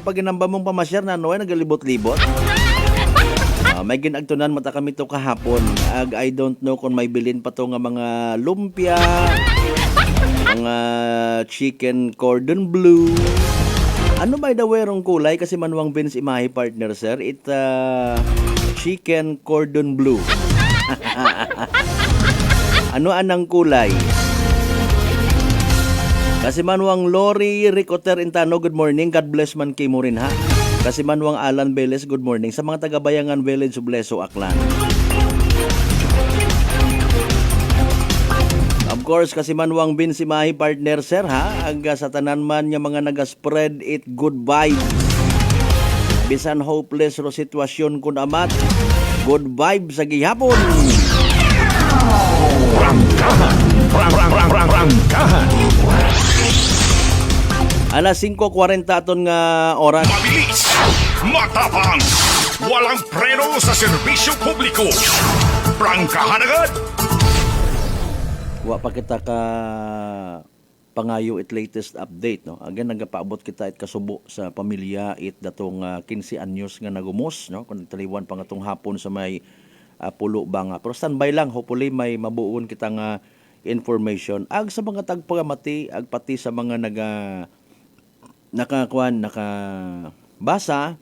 Pag inamba mong pamasyar na noy nagalibot-libot. May ginagtunan mata kami to kahapon. I don't know kung may bilin pa to nga mga lumpia, mga chicken cordon bleu. Ano by the way rong kulay kasi manuang Vince Imahe partner sir? Chicken cordon bleu. Ano anang kulay? Kasi manuang Lori Ricoter Intano, good morning. God bless man kay mo rin ha. Kasi manuang Alan Beles, good morning. Sa mga taga-Bayangan Village of Leso, Aklan. Of course, kasi manuang Vince Imahe partner sir ha. Aga sa tanan man niya mga naga-spread it good vibes. Bisan hopeless ro sitwasyon kun amat. Good vibes sa gihapon. Prangkahan. Prangkahan. Alas 5:40 aton nga oras. Mabilis, matapang, walang preno sa serbisyo publiko. Prangkahan agad! Wa pa kita ka pangayo it latest update, no. Again nagapaabot kita it kasubo sa pamilya it datong 15 anyos nga nagumos, no. Kun taliwan pa nga tong hapon sa may pulo banga. Pero standby lang, hopefully may mabuon kita nga information ag sa mga tagpagamati ag pati sa mga nakabasa,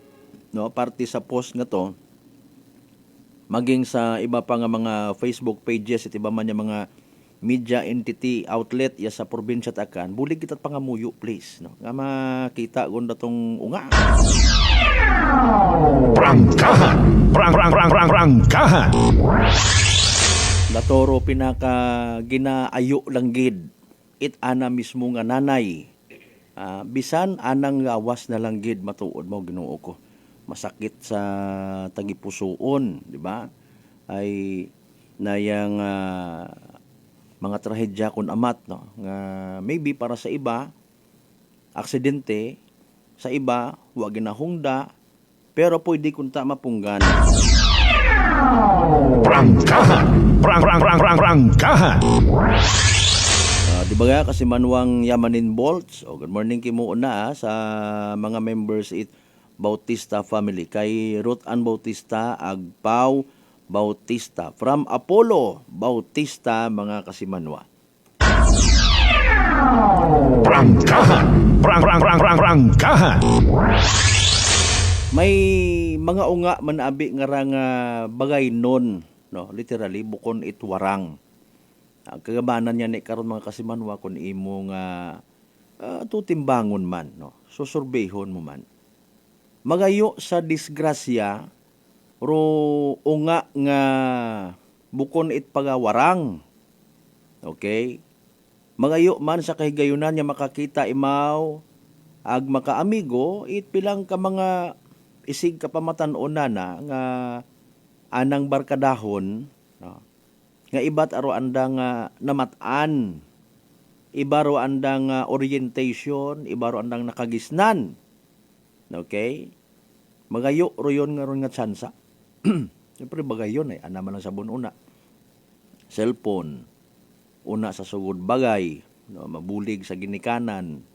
no, parte sa post nga to maging sa iba pa nga mga Facebook pages at iba man yung mga media entity outlet ya sa probinsya Takan, bulig kita pangamuyo please, no, nga makita gunda tong unga. Prangkahan, prangkahan. Natoro pinaka ginaayo lang gid it ana mismo nga nanay. Bisan anang gawas na lang gid matuod mo Ginoo ko. Masakit sa tagipusoon, di ba? Ay nayang mga trahedya kun amat, no, nga maybe para sa iba aksidente, sa iba wa ginahungda, pero pwede kunta mapunggan. Prangkahan, prangkahan. Di ba nga kasi manuang Yamanin Bolts? Good morning kimo una sa mga members it Bautista family. Kay Ruth Ann Bautista, Agpao Bautista. From Apollo Bautista, mga kasimanwa. Prangkahan, prangkahan. May mga unga manabi nga rang bagay non, no, literally bukon it warang. Ang kagabanan niya ni karon mga kasimanwa kun imo nga tutimbangon man, no, susurbehon mo man. Magayo sa disgrasya ro unga nga bukon it pagawarang. Okay? Magayo man sa kahigayunan niya makakita imaw ag makaamigo it pilang ka mga isig kapamatan-on na nga anang barkadahon, no, nga iba't aro andang namatan, iba ro andang orientation, iba ro andang nakagisnan. Okay? Magayo ro yun nga tsansa. Siyempre bagayon ana man lang sabon una. Cellphone, una sa sugod bagay, no, mabulig sa ginikanan.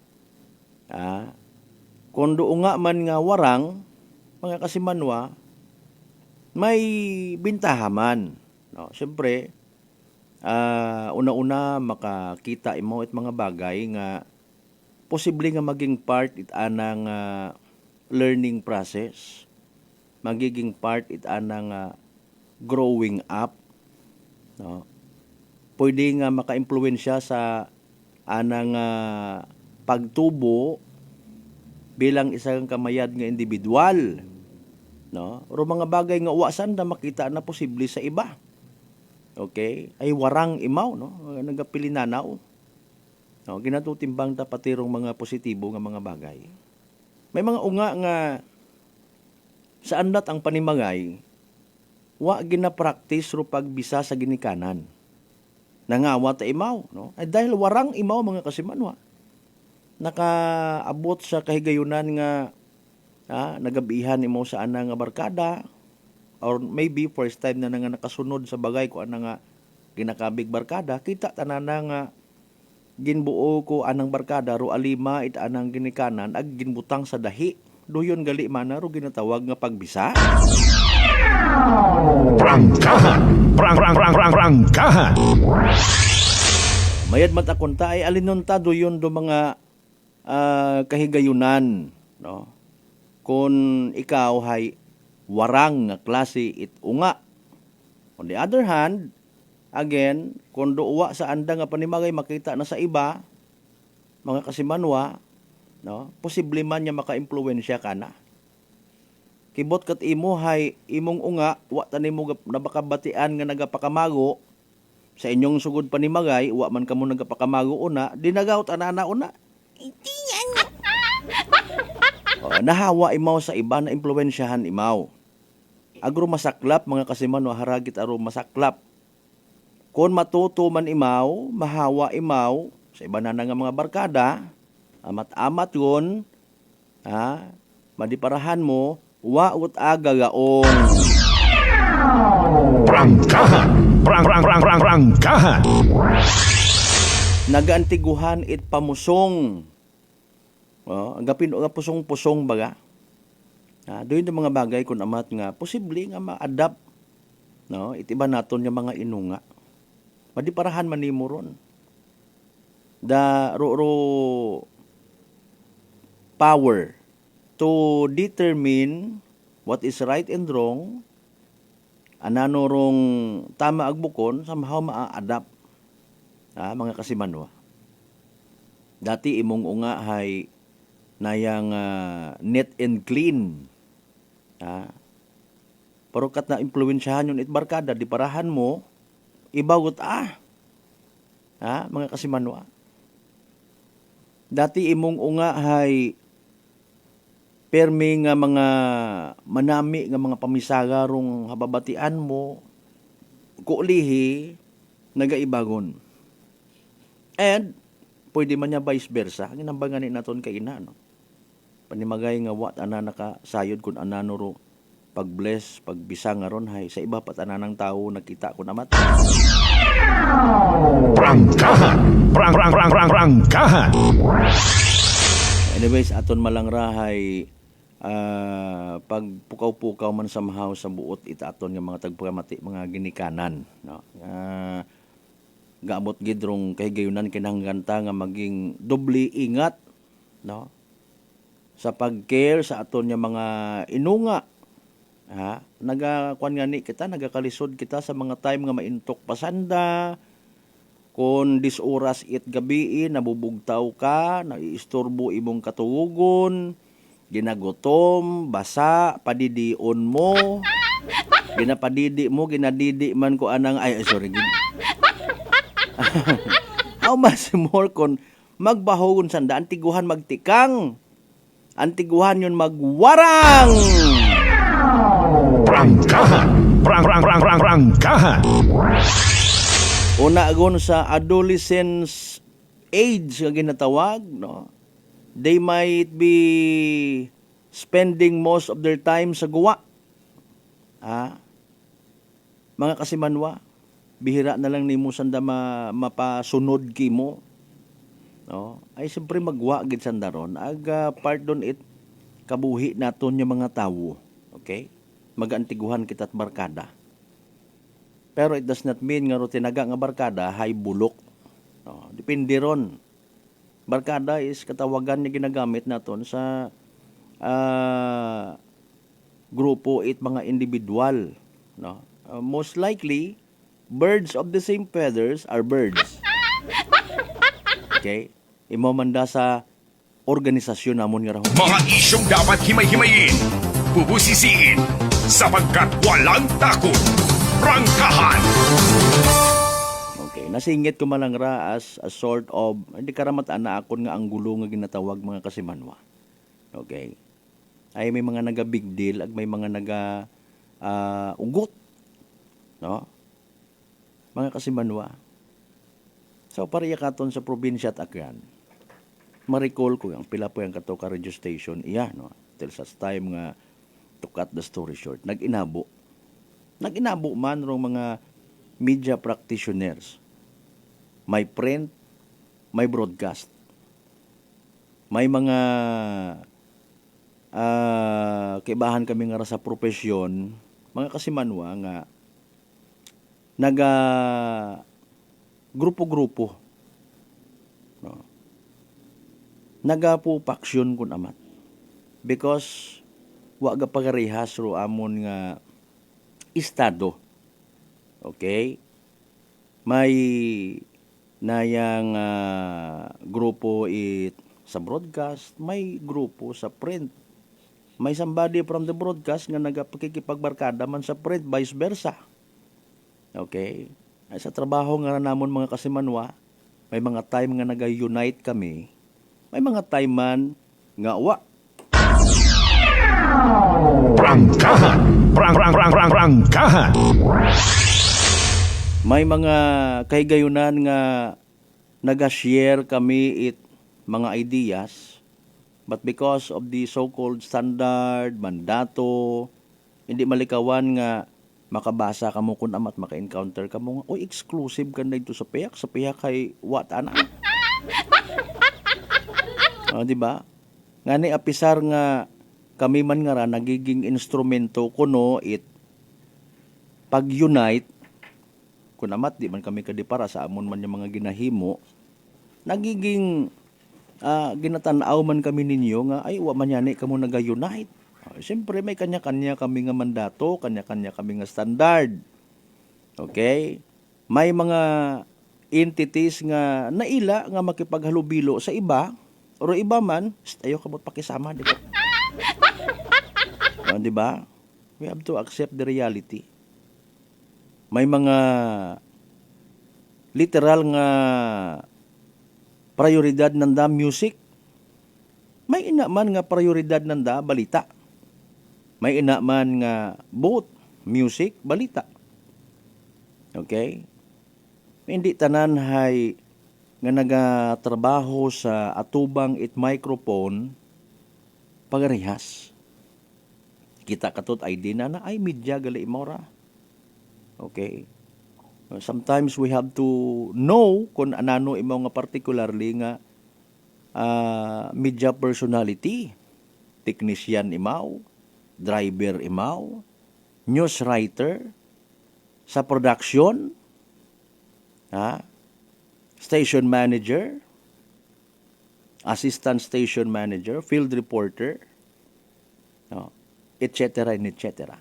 Kondo nga man nga warang, mga kasimanwa, may bintahaman. No, siyempre, una-una makakita imo it mga bagay nga posible nga maging part it anang learning process, magiging part it anang growing up, no. Pwede nga maka-impluwensya sa anang pagtubo bilang isang kamayad nga individual, no. Ro mga bagay nga uwasan na makita na posible sa iba. Okay? Ay warang imaw, no, nagapilinanaw. No, ginatutimbang ta patirong mga positibo nga mga bagay. May mga unga nga sa andat ang panimangay wa gina-practice ro pagbisa sa ginikanan. Nangawa ta imaw, no? Ay dahil warang imaw mga kasimanwa. Nakaabot sa kahigayunan nga nagabihan imaw sa ana nga barkada, or maybe first time na nga nakasunod sa bagay ko ana nga ginakabig barkada, kita tanana nga ginbuo ko anang barkada ro alima it anang ginikanan ag ginbutang sa dahi. Doyon gali mana ro ginatawag nga pagbisa. Prangkahan, prangkahan. Mayad matakunta ay alinunta doyon do mga kahigayunan, no. Kung ikaw hay warang nga klase it unga. On the other hand, again, kung duwa sa anda nga panimagay makita na sa iba, mga kasimanwa, no, posible man niya maka-impluwensya ka na. Kibot kat imo hay imong unga, wa tanimo nabakabatian nga nagapakamago sa inyong sugod panimagay, wa man kamo nagapakamago una, dinagaw tanana una. Nahawa imaw sa iba na impluwensyahan imaw. Agro masaklap mga kasimanwa, haragit aro masaklap. Kung matuto man imaw, mahawa imaw sa iba na nga mga barkada, Amat-amat yun, madiparahan mo, waot agagaon. Prangkahan! Prangkahan! Nagaantiguhan it pamusong. Agapin o pusong-pusong baga. Doon yung mga bagay kung amat nga, posible nga ma-adapt. No? Itiba naton yung mga inunga. Madiparahan man nimo ron. Power to determine what is right and wrong, anano rong tama agbukon, somehow ma-adapt. Mga kasimanwa. Dati imong unga hay nayang net and clean. Pero kat na impluwensyahan yun barkada, di parahan mo, ibagot mga kasimanwa. Dati imong unga hay permi nga mga manami nga mga pamisaga rong hababatian mo, kulihi, nagaibagon. And, pwede man niya vice versa. Ang inambanganin naton kay ina, no? Panimagay nga wat ananaka sayod kun anano ro pag-bless, pagbisa nga ron hay sa iba pat ananang tao nakita ko namat. Prangkahan! Prangkahan! Anyways, aton malangrahay pagpukaw-pukaw man somehow sa buot ita aton nga mga tagpamati, mga ginikanan, no? Gaamot gidrong kay gayunan kinahanganta nga maging doble ingat, no, sa pag-care sa aton nga mga inunga. Nagakuan nga ni kita, nagakalisod kita sa mga time nga maintok pasanda, kung 10 oras it gabi nabubugtaw ka, naiistorbo imong katugugon, ginagutom, basa, padidion mo, ginapadidi mo, ginadidi man ko anang how much more kon magbahogon sanda, antiguhan magtikang, antiguhan yun magwarang. Prangkahan! Prangkahan! Una agon sa adolescence age nga ginatawag, no? They might be spending most of their time sa guwa. Mga kasimanwa, bihira na lang nimo sanda mapasunod kimo, no? Ay siyempre magwa gid sanda ron, part don it kabuhi naton yung mga tawo, okay? Magantiguhan kita't barkada, pero it does not mean nga ro tinaga nga barkada hay bulok, no? Depende ron. Barkada is katawagan nga ginagamit naton sa grupo it mga individual, no? Most likely birds of the same feathers are birds. Okay? Imo manda sa organisasyon namon nga rahon. Mga isyong dapat himay-himayin, bubusisiin, sapagkat walang takot. Prangkahan! Okay, nasingit ko malang ra as a sort of, hindi karamataan na akon nga ang gulo nga ginatawag mga kasimanwa. Okay? Ay may mga naga big deal, ag may mga naga ugot. No? Mga kasimanwa. So, pariya katon sa probinsya at Aklan, ma-recall ko yung pila po yung katoka radio station, no? Till such time nga, to cut the story short, nag-inabo man rong mga media practitioners. May print, may broadcast. May mga kaibahan kami nga sa profesyon, mga kasimanwa nga, grupo-grupo, no? Nagapupaksyon kun amat, because waga pagarehas ro amon nga estado. Okay, may nayang grupo it sa broadcast, may grupo sa print, may somebody from the broadcast nga nagapakikipagbarkada man sa print, vice versa. Okay? Ay, sa trabaho nga namon mga kasimanwa, may mga time nga nag-unite kami, may mga time man nga wa. Prangkahan! Prangkahan! May mga kahigayunan nga nag-share kami it mga ideas, but because of the so-called standard, mandato, hindi malikawan nga makabasa ka mo kun amat maka-encounter ka mo nga, oy, exclusive ka na ito sa piyak kay what ana. Di ba? Nga ni apisar nga kami man nga ra nagiging instrumento kuno it pag-unite kun amat di man kami kadipara sa amon man yung mga ginahimo, nagiging ginatanaw man kami ninyo nga ay wa man yani kamo naga-unite. Siyempre may kanya-kanya kami nga mandato, kanya-kanya kami nga standard. Okay? May mga entities nga naila nga makipaghalubilo sa iba, o iba man, ayaw kamot pakisama, di ba? Di ba? We have to accept the reality. May mga literal nga prioridad nanda music. May ina man nga prioridad nanda balita. May ina man nga both music, balita. Okay? Hindi tanan hay nga nagatrabaho sa atubang it microphone pagarehas. Kita katot ID na ay media gali imora. Okay? Sometimes we have to know kung anano imo nga particularly nga media personality, technician imaw, driver imaw, news writer, sa production, station manager, assistant station manager, field reporter, etc. and etc.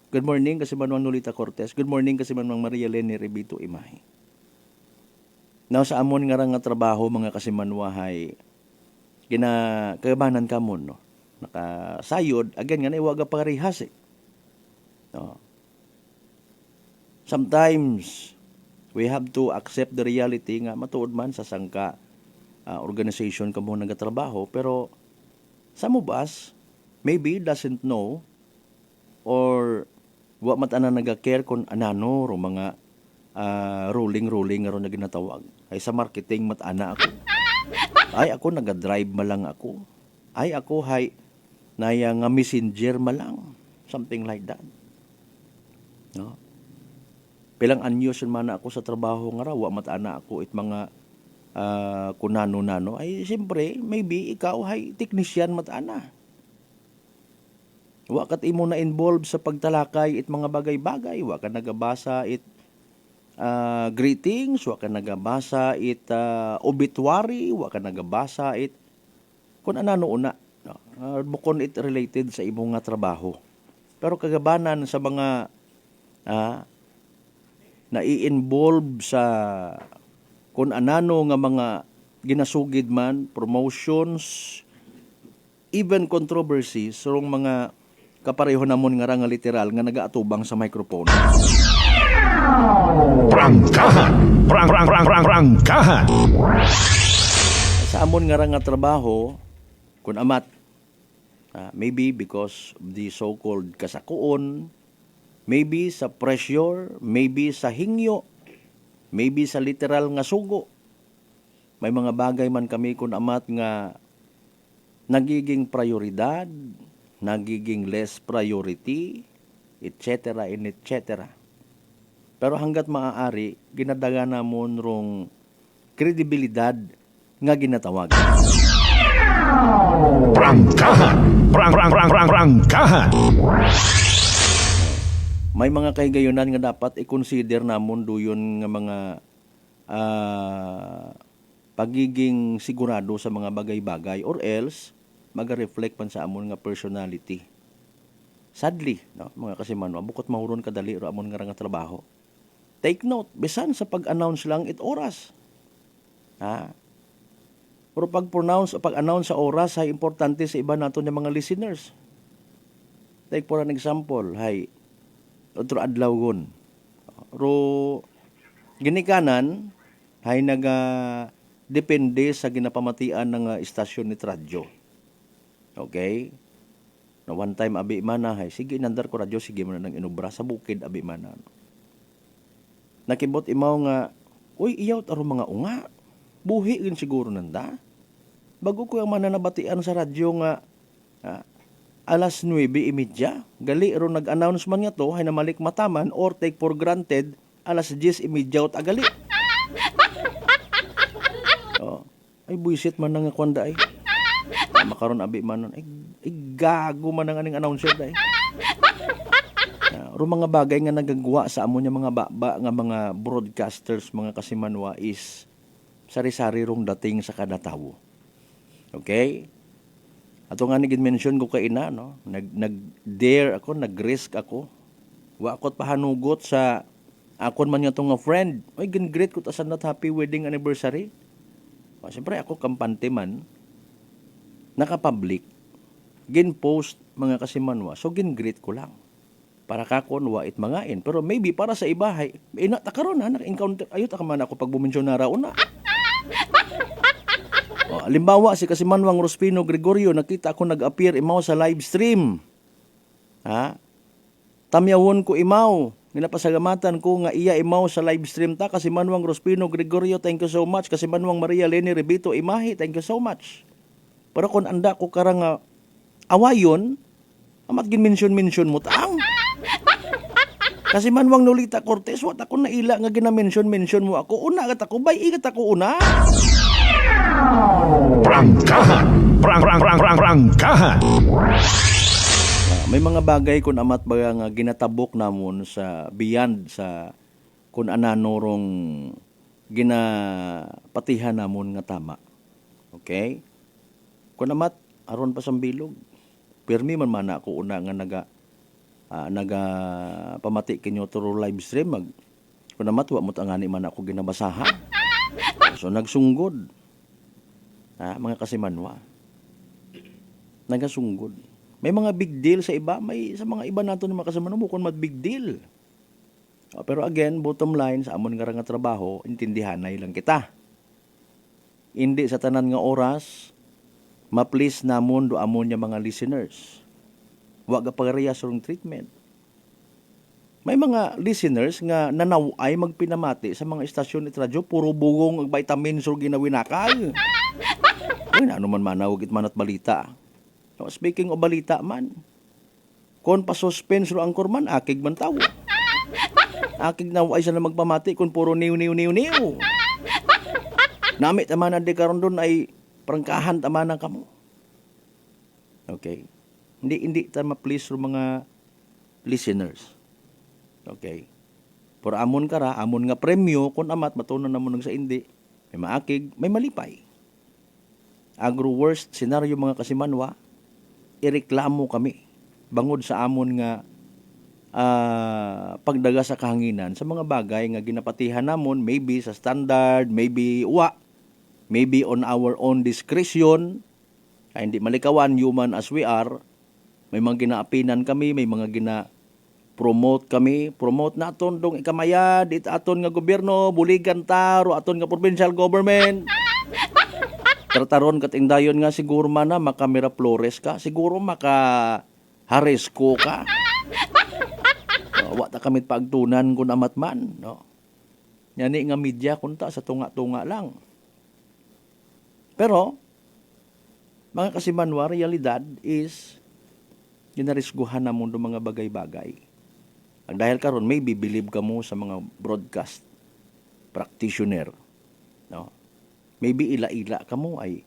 Good morning kasi Manuang Nolita Cortez. Good morning kasi Manuang Maria Leni Rebito Imay. Now sa amon nga trabaho mga kasimanwahay, kagabanan ka mo, no? Nakasayod, again nga na iwaga parehas no? Sometimes we have to accept the reality nga matuod man sa sangka organization ka mo nagatrabaho, pero some of us maybe doesn't know or wa matana naga-care kung anano ro mga ruling nga ro na ginatawag. Ay sa marketing matana ako. Ay ako naga-drive malang ako. Ay ako hay naya nga messenger malang, something like that. No? Pilang anyos man ako sa trabaho nga raw, matana ako it mga kunano-nano, ay siyempre, maybe ikaw hay technician matana. Wa kat imo na involved sa pagtalakay it mga bagay-bagay, wa ka nagabasa it greetings, wa ka nagabasa it obituary, wa ka nagabasa it kung anano una. Bukon it related sa imong nga trabaho. Pero kagabanan sa mga nai-involve sa kung anano nga mga ginasugid man, promotions, even controversies, surong mga kapareho namon nga nga literal nga nagaatubang sa microphone. Prangkahan! Prangkahan! Sa amon nga trabaho, kung amat, maybe because of the so-called kasakuon, maybe sa pressure, maybe sa hingyo, maybe sa literal nga sugo, may mga bagay man kami kung amat nga nagiging prioridad, nagiging less priority, etc. and etc. Pero hanggat maaari, ginadaga namon rong kredibilidad nga ginatawag. Prangkahan! Prangkahan! May mga kahigayonan nga dapat i-consider namon duyon nga mga pagiging sigurado sa mga bagay-bagay or else maga-reflect man sa amon nga personality. Sadly, no, mga kasimanwa, bukod mahuron kadali ro amon nga trabaho. Take note, bisan sa pag-announce lang it oras. Pero pag-announce sa oras ay importante sa iba nato ng mga listeners. Take for an example, hay otro adlaw gon. Ro ginikanan hay depende sa ginapamatian ng istasyon ni radyo. Okay? Na one time abi mana hay sige nandar ko radyo sige man nang inubra sa bukid abi mana. Nakibot imaw nga uy iyaw taro mga unga. Buhi gin siguro nanda. bago ko ang mananabatian sa radyo nga alas 9:30. Gali ron nag-announce man nga to, hay namalik mataman or take for granted alas 10:30 at agali. Ay buisit man nga kwanda ay. Makaron abi man ay gago man ang aning announcer day. Ro mga bagay nga nagagawa sa amo nya mga baba nga mga broadcasters, mga kasimanwa is sari-sari rong dating sa kada tawo. Okay? Ato nga nagin-mention ko kay ina, no? Nag-dare ako, nag-risk ako. Wa ako't pahanugot sa akon man nga nga friend. Ay, gin-greet ko ta sa not happy wedding anniversary. Siyempre ako kampante man, naka-public, gin-post mga kasimanwa, so gin-greet ko lang. Para kakon, wait mangain. Pero maybe para sa iba, takaroon na, naka-encounter, ayot ka man ako pag bumensyon na raon na. Halimbawa, si Kasimanwang Rospino Gregorio, nakita ako nag-appear imaw sa live stream. Tamyawon ko imaw. Ninapasalamatan ko nga iya imaw sa live stream ta. Kasimanwang Rospino Gregorio, thank you so much. Kasimanwang Maria Leni Rebito Imahi, thank you so much. Pero kung anda ko karang awayon, amat gin-mention mo taang. Kasi manwang Nolita Cortez, wat ako naila nga gina-mention mo ako. Una kat ako, bay, ikat ako una. Prangkahan! Prangkahan! May mga bagay kung amat baga nga ginatabok namon sa beyond sa kung ananorong ginapatihan namon nga tama. Okay? Kung amat, aron pa sa bilog. Pirmi man mana ako una nga pamati kinyo turo live stream kung naman wa mo tangani man ako ginabasahan. So nagsunggod mga kasimanwa, nagasunggod. May mga big deal sa iba, may sa mga iba nato ni mga kasimanwa mo kung big deal. Pero again, bottom line sa amon nga trabaho, intindihanay lang kita. Hindi sa tanan nga oras ma-please namon do amon nya mga listeners. Wag parehas rong treatment. May mga listeners nga nanaway magpinamati sa mga istasyon at radyo, puro bugong vitamins or ginawinakal. Ay, ano man manawag man at balita. So, speaking of balita man, kung pa-suspense ro ang kurman, akig man tawo. Akig naway siya na magpamati kung puro niw. Namit taman na di karon doon ay prangkahan taman na kamo. Okay. Hindi ta ma-please ro mga listeners. Okay. Pero amon kara, amon nga premyo, kung amat matunan namon sa indi, may maakig, may malipay. Agro worst scenario mga kasimanwa, ireklamo kami bangod sa amon nga pagdaga sa kahanginan sa mga bagay nga ginapatihan namon, maybe sa standard, maybe on our own discretion, kaya hindi malikawan, human as we are. May mga ginaapinan kami, may mga gina-promote kami. Promote naton dong ikamayad, it aton nga gobyerno, buligan taro, aton nga provincial government. Tartaron kating dayon nga siguro man na makamera Flores ka, siguro maka-Haresco ka. Wata kami pagtunan kung amat man. No? Yani nga media kunta sa tunga-tunga lang. Pero, mga kasimanwa, realidad is ginarisguhan na mo mga bagay-bagay. Ang dahil karon maybe believe ka mo sa mga broadcast practitioner. No? Maybe ila-ila ka mo ay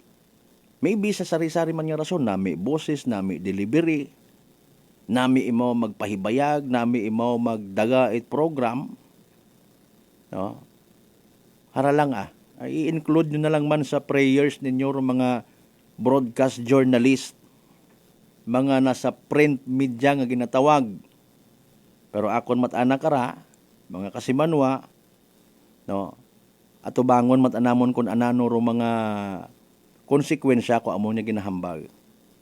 maybe sa sari-sari man nga rason, nami boses, nami delivery, nami imo magpahibayag, nami imo magdaga it program. No? Hara lang i-include nyo na lang man sa prayers ninyo mga broadcast journalist, mga nasa print media nga ginatawag. Pero akon mat-ana kara, mga kasimanwa, no, ato bangon mat-anamon kung anano ro mga konsekwensya ko amo niya ginahambal.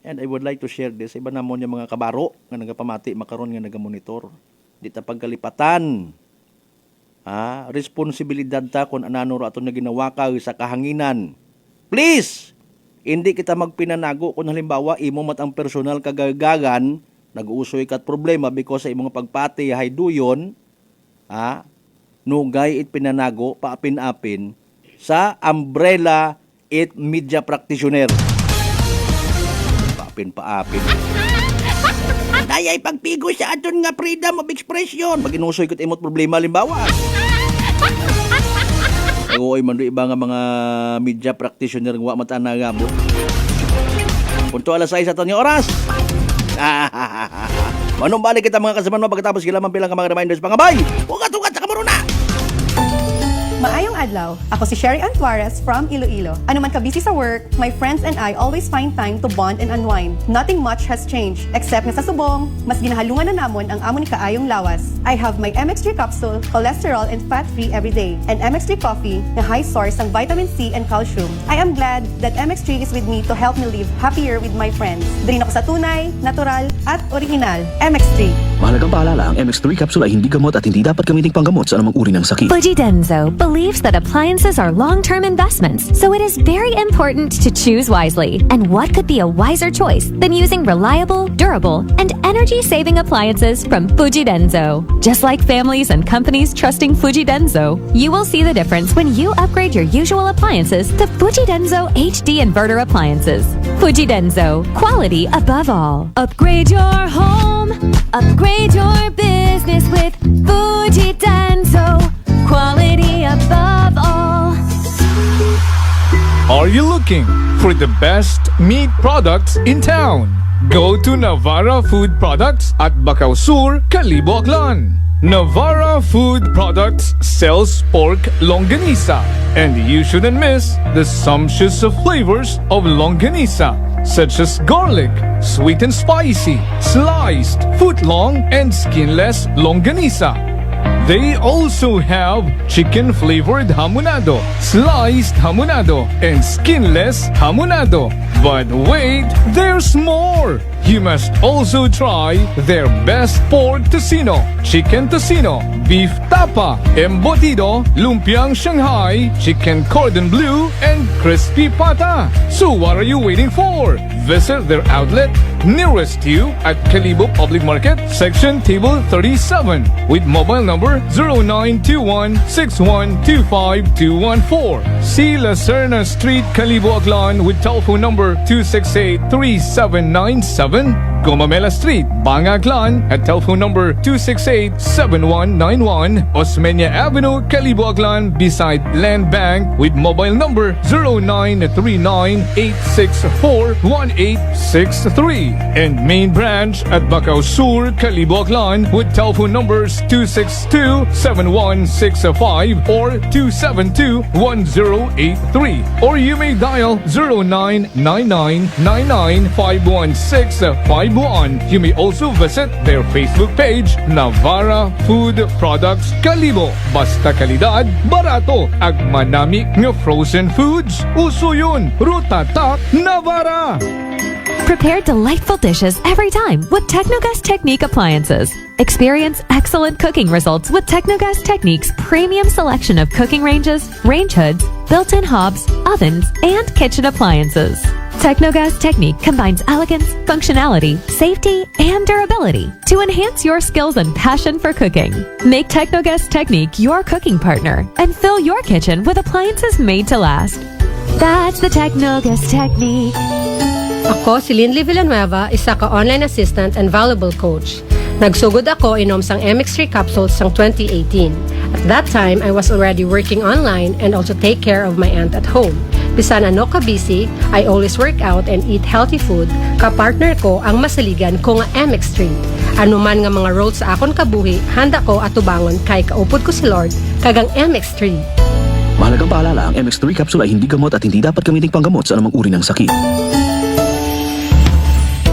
And I would like to share this. Iba namon yung mga kabaro nga nagapamati makaron nga nagamonitor. Di ta pagkalipatan. Responsibilidad ta kung anano ro ato na ginawaka sa kahanginan. Please! Hindi kita magpinanago kung halimbawa imo mat ang personal kagagagan, nag-uusoy kat problema because sa imong pagpati hay duyon, nugay it pinanago paapin-apin sa umbrella it media practitioner. paapin. Dayay pagpigo sa aton nga freedom of expression. Maginusoy ko't imot problema limbawa. Oy man do iba nga mga media practitioner nga wa matanaga mo. Punto alas 6 aton nga oras. Manong balik kita mga kasamahan mo pagkatapos kilaman pilang ka mga reminders pangabay. Ugat-ugat sa kamaruna. Maayong adlaw, ako si Sherry Antuarez from Iloilo. Ano man ka-busy sa work, my friends and I always find time to bond and unwind. Nothing much has changed, except nga sa subong, mas ginahalungan na namon ang amon ni kaayong lawas. I have my MX3 capsule, cholesterol and fat-free every day, and MX3 coffee na high source ng vitamin C and calcium. I am glad that MX3 is with me to help me live happier with my friends. Drin ako sa tunay, natural, at original. MX3. Mahalagang paalala, ang MX3 capsule ay hindi gamot at hindi dapat gamiting panggamot sa anumang uri ng sakit. Fujidenzo believes that appliances are long-term investments, so it is very important to choose wisely. And what could be a wiser choice than using reliable, durable, and energy-saving appliances from Fujidenzo? Just like families and companies trusting Fujidenzo, you will see the difference when you upgrade your usual appliances to Fujidenzo HD inverter appliances. Fujidenzo, quality above all. Upgrade your home, upgrade your business with Fujidenzo. Quality above all. Are you looking for the best meat products in town? Go to Navara Food Products at Bacau Sur, Calibo, Aklan. Navara Food Products sells pork longanisa, and you shouldn't miss the sumptuous flavors of longanisa, such as garlic, sweet and spicy, sliced, foot-long, and skinless longanisa. They also have chicken-flavored hamonado, sliced hamonado, and skinless hamonado. But wait, there's more! You must also try their best pork tocino, chicken tocino, beef tapa, embutido, lumpiang Shanghai, chicken cordon bleu, and crispy pata. So what are you waiting for? Visit their outlet nearest you at Calibo Public Market, section table 37, with mobile number 0921-6125-214. See Lacerna Street, Calibo, Aklan, with telephone number 268-3797. Gomamela Street, Banga, Aklan, at telephone number 268-7191. Osmeña Avenue, Calibo, Aklan, beside Land Bank, with mobile number 0939-864-1863. And main branch at Bacau Sur, Calibo, Aklan, with telephone numbers 262-7165 or 272-1083. Or you may dial 0999-99-516-51. You may also visit their Facebook page, Navara Food Products Calibo. Basta kalidad, barato, ag manami nga frozen foods. Uso yun, Rutatak Navara! Prepare delightful dishes every time with Technogas Technique appliances. Experience excellent cooking results with Technogas Technique's premium selection of cooking ranges, range hoods, built-in hobs, ovens, and kitchen appliances. Technogas Technique combines elegance, functionality, safety, and durability to enhance your skills and passion for cooking. Make Technogas Technique your cooking partner and fill your kitchen with appliances made to last. That's the Technogas Technique. Ako si Linley Villanueva, isa ka online assistant and valuable coach. Nagsugod ako inom sang MX3 capsules sang 2018. At that time, I was already working online and also take care of my aunt at home. Bisan ano ka busy, I always work out and eat healthy food. Kapartner ko ang masaligan ko nga MX3. Ano man nga mga roles sa akon kabuhi, handa ko at tubangon kay kaupod ko si Lord kagang MX3. Mahalagang paalala, ang MX3 capsule ay hindi gamot at hindi dapat gamiting panggamot sa anumang uri ng sakit.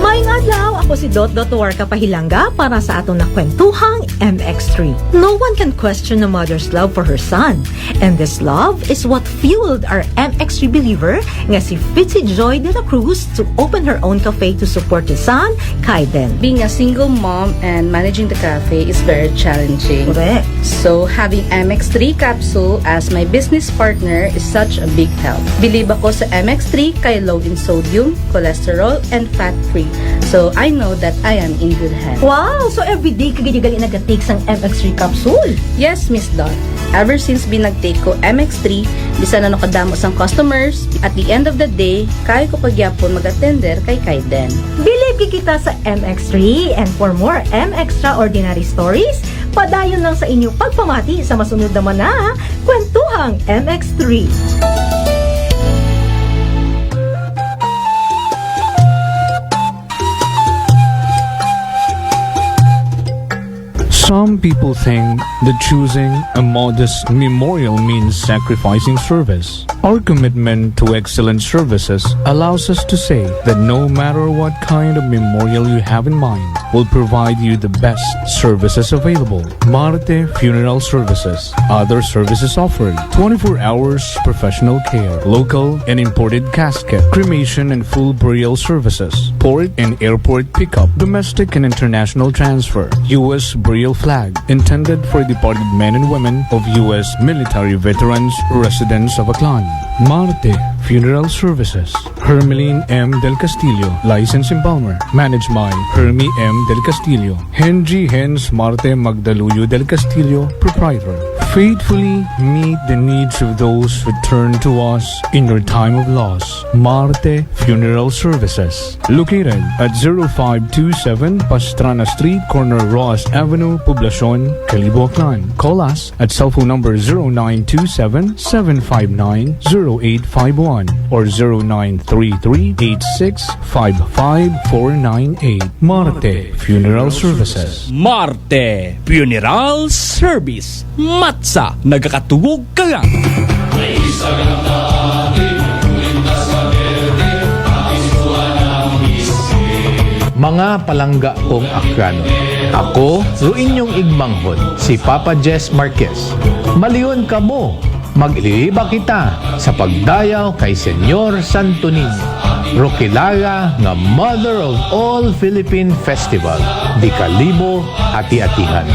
Maayong adlaw, ako si Dot Warka Pahilanga para sa atong nakwentuhang MX3. No one can question a mother's love for her son. And this love is what fueled our MX3 believer nga si Fitzy Joy de la Cruz to open her own cafe to support his son, Kaiden. Being a single mom and managing the cafe is very challenging. Correct. So having MX3 capsule as my business partner is such a big help. Believe ako sa MX3 kay low in sodium, cholesterol, and fat-free. So I know that I am in good hands. Wow! So everyday ka gali nag-take sang MX3 capsule? Yes, Miss Dot. Ever since binag-take ko MX3, bisan na nakadamo sang customers, at the end of the day, kaya ko pagyapon mag-attender kay Kaiden. Believe kita sa MX3 and for more Extraordinary stories, padayon lang sa inyong pagpamati sa masunod naman na Kwentuhang MX3. Some people think that choosing a modest memorial means sacrificing service. Our commitment to excellent services allows us to say that no matter what kind of memorial you have in mind, we'll provide you the best services available. Marte Funeral Services. Other services offered: 24 hours professional care, local and imported casket, cremation and full burial services, port and airport pickup, domestic and international transfer, U.S. burial flag, intended for departed men and women of U.S. military veterans residents of Aklan. Marte Funeral Services. Hermeline M. Del Castillo, License in Palmer. Managed by Hermie M. Del Castillo. Henry Hens Marte Magdaluyo Del Castillo, Proprietor. Faithfully meet the needs of those who turn to us in your time of loss. Marte Funeral Services. Located at 0527 Pastrana Street, corner Ross Avenue, Poblacion, Calibo, Aklan. Call us at cellphone number 0927-759-0851 or 0933-8655498. Marte Funeral Services. Marte Funeral Service. Matsa, nagakatugog ka lang. May isa ka ng dating, tulindas ka berde, isuan ang isip. Mga palangga kong Akrano, ako, ruinyong igmanghon, si Papa Jess Marquez. Maliyon ka mo, mag-iliba kita sa pagdayaw kay Senyor Santo Niño, Roquilaga nga Mother of All Philippine Festival, di kalibo ati-atihan.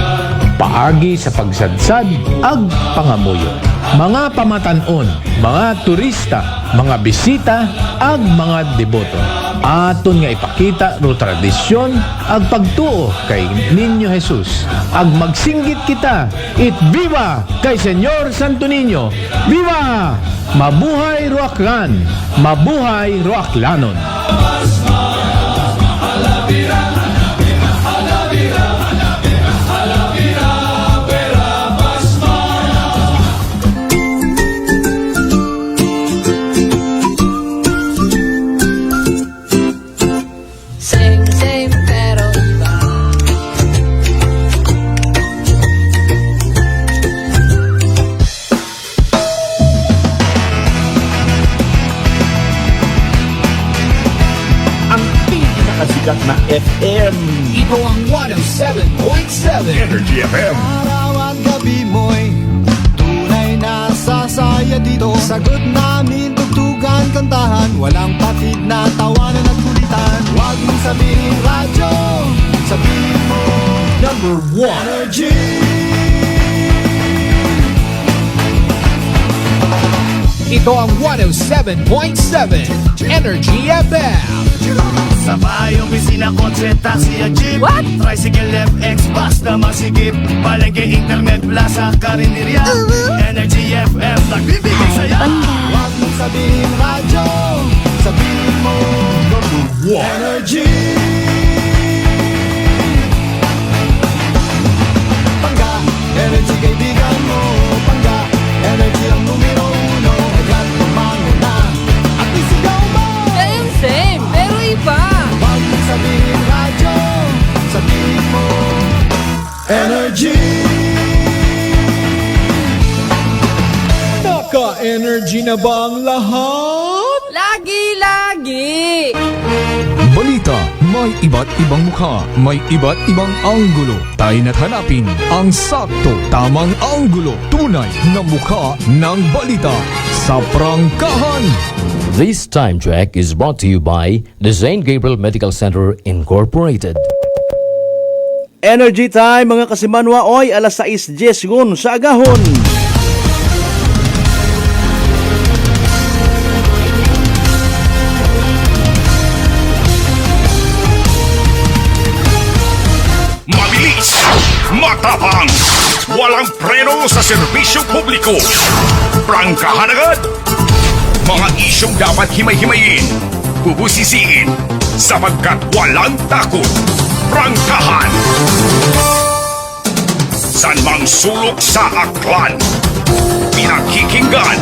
Paagi sa pagsadsad, ag pangamuyo. Mga pamatanon, mga turista, mga bisita, ag mga deboto. Aton nga ipakita ro tradisyon, ag pagtuo kay Niño Jesus. Ag magsinggit kita, it viva kay Senyor Santo Niño. Viva! Mabuhay ro Aklan, mabuhay ro Aklanon. Na FM. Ito ang 107.7 Energy FM. Araw at gabi mo'y tunay na sasaya dito. Sagot namin, tugtugan, kantahan, walang patid na tawanan at kulitan. Huwag mong sabihin radyo, sabihin mo Number 1 Energy. Ito ang 107.7 Energy FM. Sa bahay, opisina, kotse, taxi at jeep. What? Tricycle, FX, basta masigip. Palengke, internet, plaza, karinderya. Energy FM, nagbibigay saya. Huwag mong sabihin radyo, sabihin mo Number 1 Energy. Pangga, energy kaibigan mo. Pangga, energy ang numero 1. Agad tumango na at isigaw mo. Same, pero iba. Huwag mong sabihin radyo, sabihin mo Energy. Naka-energy na ba ang lahat? Lagi-lagi. Balita, may iba't ibang mukha, may iba't ibang anggulo. Tayo na't hanapin ang sakto, tamang anggulo, tunay na mukha ng balita sa prangkahan. This time check is brought to you by the St. Gabriel Medical Center Incorporated. Energy time mga kasimanwa, oy, alas 6:10 ngun sa agahon. Mabilis, matapang, walang preno sa serbisyo publiko. Prangkahan agad! Mga isyong dapat himay-himayin, bubusisiin, sapagkat walang takot. Prangkahan! San mang sulok sa aklan, pinakikinggan.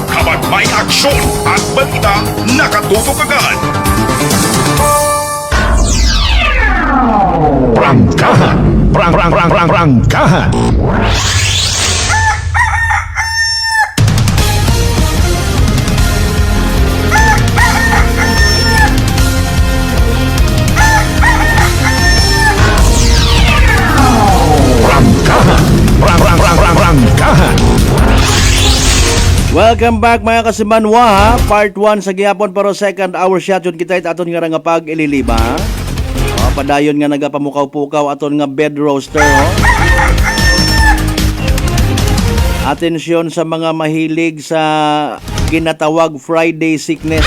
Kapag may aksyon at balita, nakatutok agad. Prangkahan! Prangkahan! Prangkahan! Welcome back mga kasimanwa ha. Part 1 sa gihapon pero second hour shot yun kita aton nga nga pag ililiba. Padayon nga nagapamukaw-pukaw aton nga bed roaster ho. Atensyon sa mga mahilig sa ginatawag Friday sickness.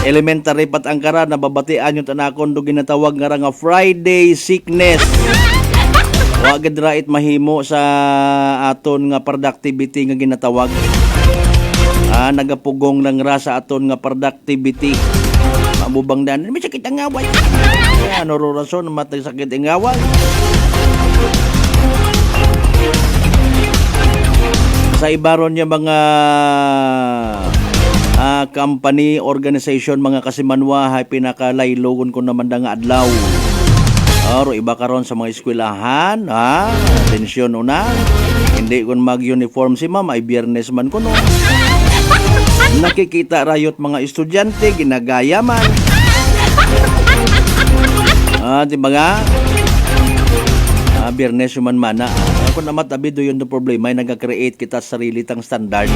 Elementary pat ang kara nababatian yung tanakon do ginatawag nga Friday sickness. Wa gid rait mahimo sa aton nga productivity nga ginatawag. Nagapugong lang ra sa aton nga productivity. Mamubang dan, may sakit ang ngaway. Ano ro rason matay sakit ang ngaway? Sa ibaron niya mga company, organization, mga kasimanwa ay pinakalaylogon ko naman da nga adlaw. Oro iba karon sa mga eskwelahan, atensyon una. Hindi kun mag-uniform si ma'am ay biyernes man kuno. Nakikita rayot mga estudyante ginagaya man. Di ba nga? Biyernes man mana. Kung namatabi do yun do problema ay nagka-create kita sarili tang standard.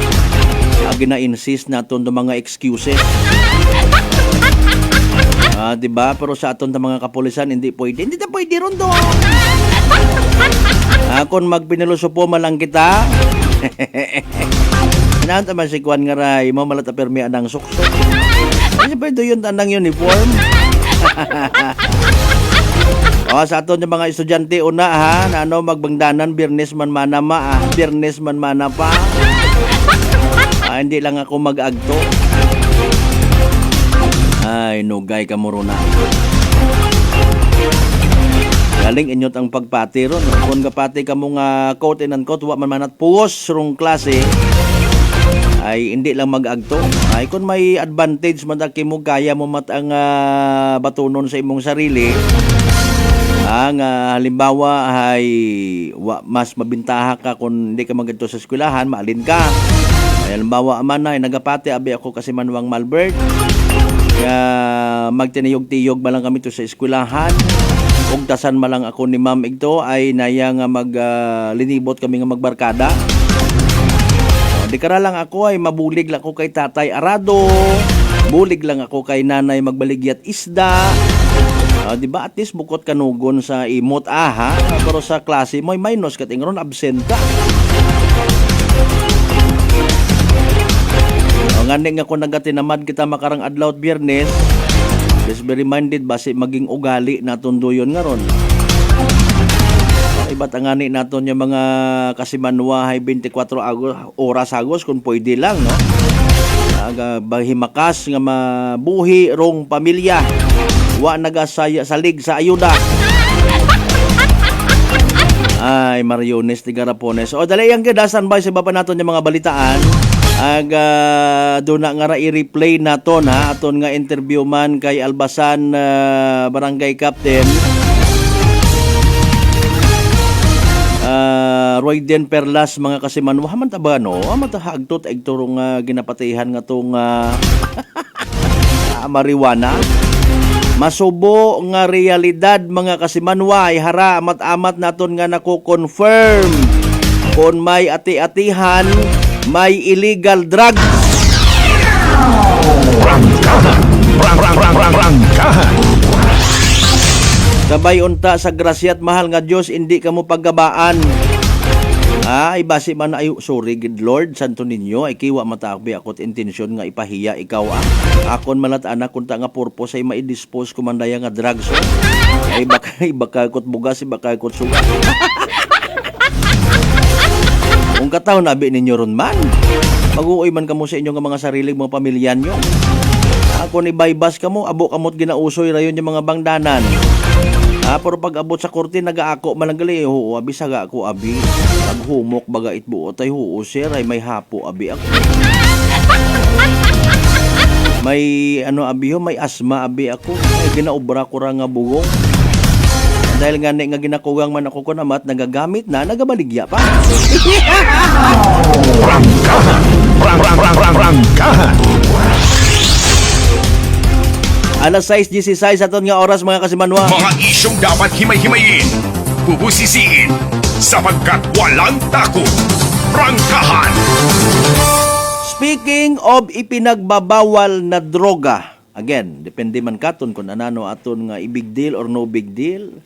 Gina-insist naton do mga excuses. Diba? Pero sa aton ta mga kapulisan hindi pwede. Hindi ta pwede ron do. Kung magpinilusupo malang kita. Nanta man si Kwan nga ray mo malata permi anang suksok. Kasi pwede yun tanang uniform. Sa aton yung mga estudyante una na magbangdanan biyernes man mana biyernes man mana pa. Hindi lang ako mag-agto. Ay, nugay ka mo ron na. Galing inyot ang pagpati ron. Kung kapati ka mo nga quote and unquote, wa man at puwos rong klase, ay hindi lang mag-agto. Ay, kung may advantage mataki mo, kaya mo ang batunon sa imong sarili, ang halimbawa ay mas mabintaha ka kung hindi ka mag-agto sa eskwelahan, maalin ka. Ay, halimbawa man ay nagapati, abi ako kasi Manuang Malbert. Magtiniyog-tiyog malang kami to sa eskwelahan. Kung tasan malang ako ni ma'am ito ay naya nga linibot kami nga magbarkada. Di kara lang ako ay mabulig lang ako kay Tatay Arado. Bulig lang ako kay Nanay Magbaligya't Isda. Di ba at least bukod kanugon sa imot pero sa klase mo ay minus katingron absent ka. Ngandeng ako nagatinamad kita makarang adlaw at biyernes. Just be reminded basi maging ugali naton doyon nga ron. Iba't ang ngani naton yung mga kasimanwa ay 24 oras agos kung pwede lang, no? Bahimakas nga mabuhi rong pamilya. Wa nagasaya salig sa ayuda. Ay, Mariones de Garapones. O, dali yung kidasan ba sa baba naton yung mga balitaan. Doon na nga i-replay naton aton nga interview man kay Albasan Barangay Captain Royden Perlas mga kasimanwa man tabano matahagtot eg turong ginapatihan nga tong marijuana masubo nga realidad mga kasimanwa ay hara amat-amat naton nga nako-confirm kung may ati-atihan may illegal drugs. Prangkahan. Sabay unta sa grasya at mahal nga Diyos, hindi ka mo paggabaan. Ay basi man ay sorry gid Lord santo ninyo ay kiwa matakbi ako't intensyon nga ipahiya ikaw akon malat anak kunta nga purpose ay maidispose ko man daya nga drugs ay baka kot bugas baka kot suga. Kung kataw nabi ninyo ron man mag-uoy man kamo sa inyo nga mga sariling mga pamilyan nyo. Ako ni baybas kamo abo kamot ginausoy rayon yung mga bangdanan. Pero pag abot sa korte nagaako malangali oo abi saga ako abi naghumok baga itbuot ay oo sir ay may hapo abi ako may ano abi ho may asma abi ako ay ginaobra ko ra nga bugong dahil nga nga ginakugang man ako kunamat nagagamit na nagabaligya pa. Rangkahan Alas 6:16 aton nga oras mga kasimanwa. Mga isyong dapat himay-himayin, bubusisiin, sapagkat walang takot. Prangkahan! Speaking of ipinagbabawal na droga, again, depende man katon kung anano aton nga big deal or no big deal,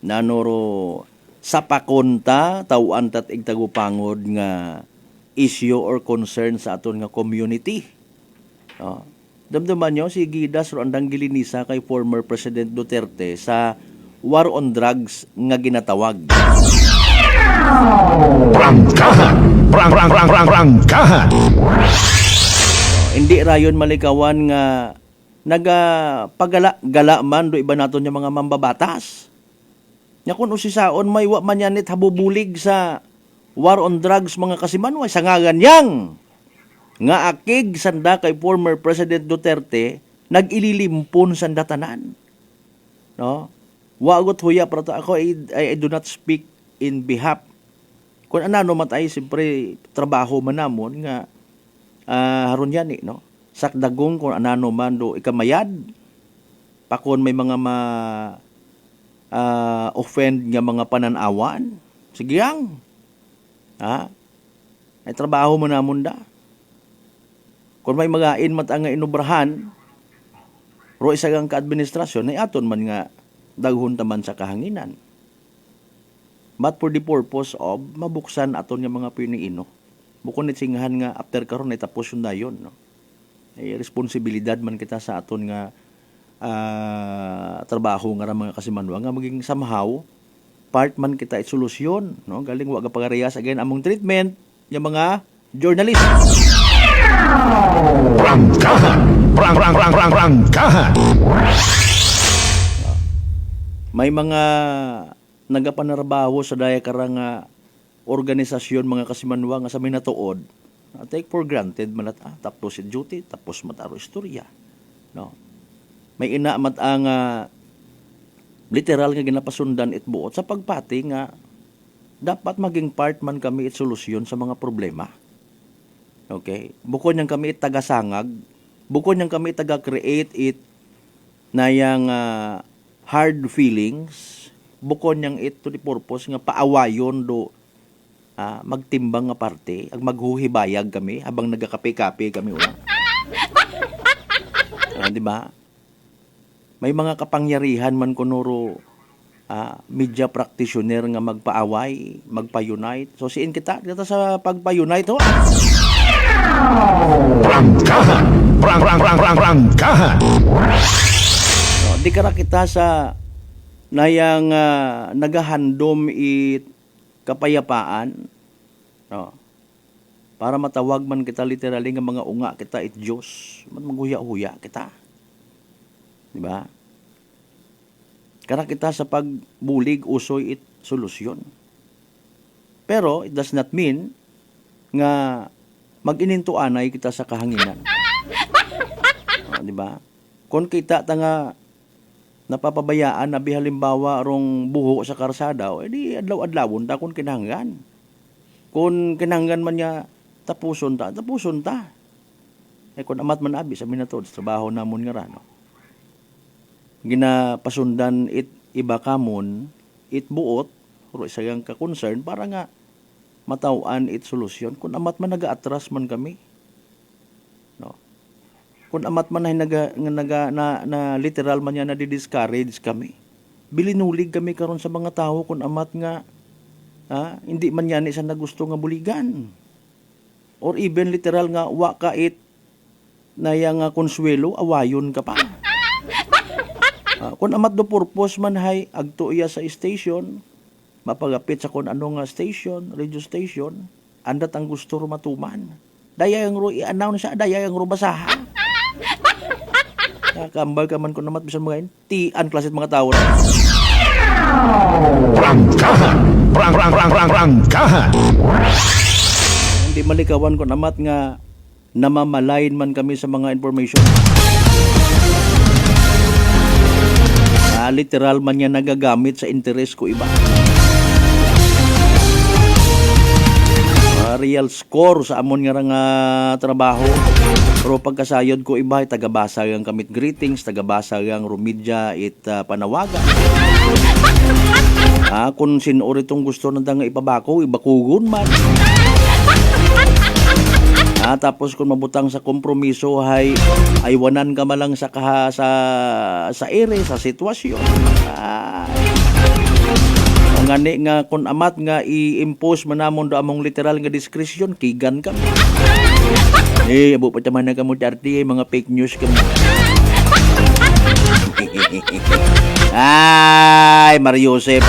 nanoro sapakonta, tawaan tat igtagupangod nga issue or concern sa aton nga community. Damdaman nyo, si Gidas ro andang gilinisa kay former President Duterte sa war on drugs nga ginatawag. Prangkahan! Prangkahan! Hindi rayon malikawan nga nagapagala man do iba naton yung mga mambabatas. Nya kun usisaon may wa man yanit habubulig sa war on drugs mga kasimanwa sa nga ganyang nga akig sanda kay former President Duterte nag-ililimpon sanda tanan. No? Wagot huya para to ako I do not speak in behalf. Kung anano matay siyempre trabaho man namon nga haron yan no. Sakdagong kung anano man do ikamayad pakon may mga offend nga mga pananawan. Sige ang. Ay trabaho man namon da. Kung may magain matang nga inubrahan, ro isa kang ka-administrasyon, ay aton man nga daghon taman sa kahanginan. But for the purpose of mabuksan aton nga mga piniino. Bukod nit singahan nga after karon ay tapos yun na yun. No? Ay responsibilidad man kita sa aton nga trabaho nga mga kasimanwa nga maging somehow part man kita it solusyon. No? Galing waga pagarehas again among treatment yung mga journalist. Prangkahan! Prangkahan! May mga nagapanarbaho sa daya karang organisasyon mga kasimanwa nga sa minatuod. Take for granted man tapos si duty, tapos mataro istorya. No. May ina mat ang literal nga ginapasundan it buot sa pagpati nga dapat maging part man kami it solusyon sa mga problema. Okay? Bukod niyang kami tagasangag, bukod niyang kami taga-create it na yung hard feelings, bukod niyang it to the purpose nga paawayon do magtimbang nga parte, ag maghuhibayag kami habang nagakape-kape kami una. Di ba? May mga kapangyarihan man kunuro media practitioner nga magpaaway, magpa-unite. So siin kita sa pagpa-unite ho. Prangkahan! Prangkahan! So, di kara kita sa nayang nagahandom it kapayapaan. No. Para matawag man kita literally nga mga unga kita it Diyos. Maghuya-huya kita. Di ba? Kara kita sa pagbulig usoy it solusyon. Pero it does not mean nga mag-inintuanay kita sa kahanginan. Di ba? Kung kita nga napapabayaan na bihalimbawa rong buho sa karsada, di adlaw-adlawon ta kung kinahanggan. Kung kinahanggan man niya tapuson ta. Kung amat man abi sa minatod, trabaho namon nga rano. Ginapasundan it iba kamon, it buot, pero isa yang ka-concern para nga matawaan it solusyon. Kung amat man naga-atras man kami. No. Kung amat man na literal man niya na di-discourage kami. Bilinulig kami karon sa mga tao kung amat nga Hindi man yan isa na gusto nga buligan. Or even literal nga wa kait na yang konsuelo, awayon ka pa. Kung amat do purpose man hay agto iya sa station, mapagapit sa kung ano nga station, radio station, andat ang gusto rumatuman. Daya yung i-announce siya, daya yung basahan. Kambal ka man kung namat bisan mga yun, tian klasit mga tao. Prangkahan! Prangkahan! Hindi malikawan ko namat nga namamalain man kami sa mga information. Literal man yan nagagamit sa interes ko iba. Real score sa amon nga trabaho. Pero pagkasayod ko iba, tagabasa ang kamit greetings, tagabasa ang rumidya it panawagan. Kung sinuri itong gusto na nga ipabako, ibakugon man. Tapos kung mabutang sa kompromiso ay aywanan ka malang sa ere, sa sitwasyon. Ang ngani nga kung amat nga i-impose manamon do among literal nga discretion, kigan ka. Abo pa taman na kamo darti, mga fake news ka mo. Ay, Mario Joseph.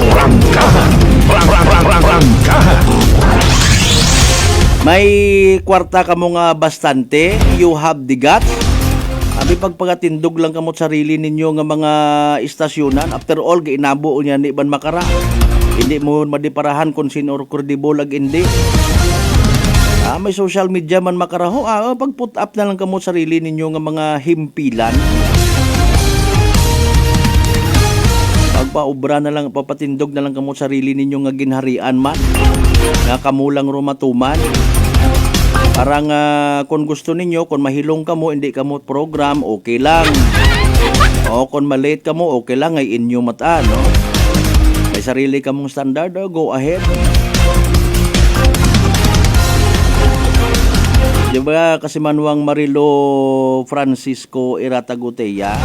Prangkahan! Prangkahan! May kwarta ka mo nga bastante, you have the guts. Abi pagpagatindog lang kamot sarili ninyo nga mga istasyonan. After all, giinabo niya ni Ban Makara. Hindi mo madiparahan kung sino kurdibo lag hindi. May social media man makaraho. Pag-put up na lang kamot sarili ninyo nga mga himpilan. Pagpaubra na lang, papatindog na lang kamot sarili ninyo nga ginharian man. Nga kamulang rumatuman. Parang kung gusto ninyo, kung mahilong ka mo, hindi ka mo program, okay lang. O kung malate ka mo, okay lang, ay inyo mata, no? May sarili ka mong standard, go ahead. Diba kasi manuang Marilo Francisco Irataguteya?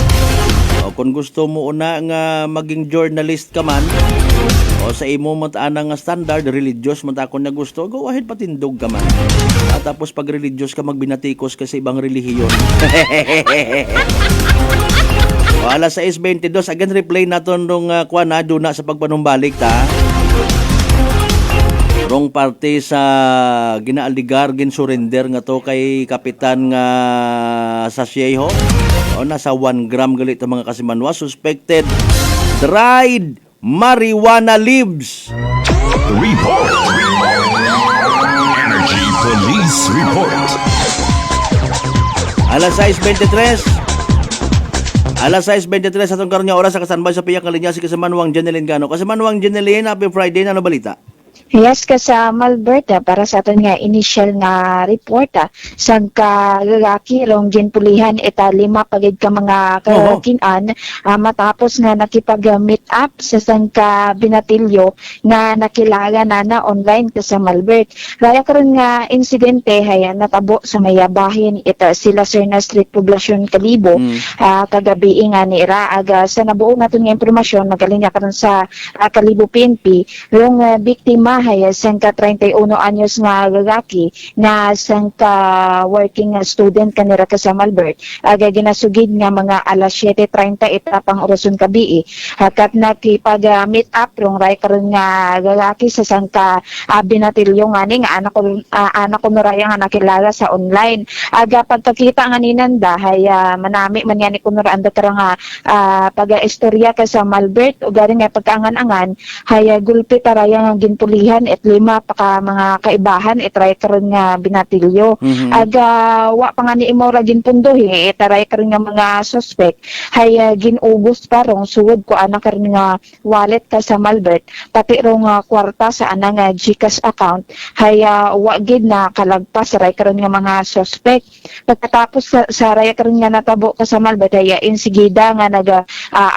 O kung gusto mo una nga maging journalist ka man, o sa imo mataan nga standard, religious matakon na gusto, go ahead patindog ka man. At tapos pag religious ka, magbinatikos ka sa ibang relihiyon. O alas 6:22, again replay naton nung kuana duna sa pagpanumbalik ta. Rong parte sa ginaaldigar, gin-surrender nga to kay Kapitan nga Sasyeho. O nasa 1 gram galit ang mga kasimanwa, suspected dried marijuana leaves. Report! Energy Police Report. Alas 6:23 atong karon nga oras sa kasanbay sa piyak kalinya si Kasimanwang Jeneline Gano. Kasimanwang Jeneline, happy Friday, ano balita? Yes, kasama Alberta, para sa aton nga initial na report sang kalalaki rong ginpulihan eta 5 pagid ka mga kakinan matapos nga nakipag-meet up sa sang ka binatilyo nga nakilala na online kasama Albert. Raya karon nga insidente hay natabo sa mayabahin ita sila Serna Street Poblasyon Kalibo kagabi nga ni aga sa nabuo naton nga impormasyon magalinya karon sa Kalibo PNP yung biktima hay sangka 31 anyos nga lalaki na sangka working student kanira kasama Albert. Aga ginasugid nga mga alas 7:30 itapang orason kabii. Hakat nakipag-meet up rong ray karon nga lalaki sa sangka binatilyo nga ni nga anak ko nuraya nga nakilala sa online. Aga pagkakita nga ninanda hay manami man yan ni kunura anda karang pag-istorya kasama Albert o gari nga pagkaangan-angan hay gulpi taraya nga ginpulihan et 5 pa ka mga kaibahan itry karon nga binatilyo. Aga wa pa nga ni imora ginpunduhi itry karon nga mga suspect hay ginugos pa rong suwod ko anak karon nga wallet ka sa Albert pati rong kwarta sa anang GCash account hay wa gid na kalagpas ray karon nga mga suspect. Pagkatapos sa ray karon nga natabo ka sa Albert hay insigida nga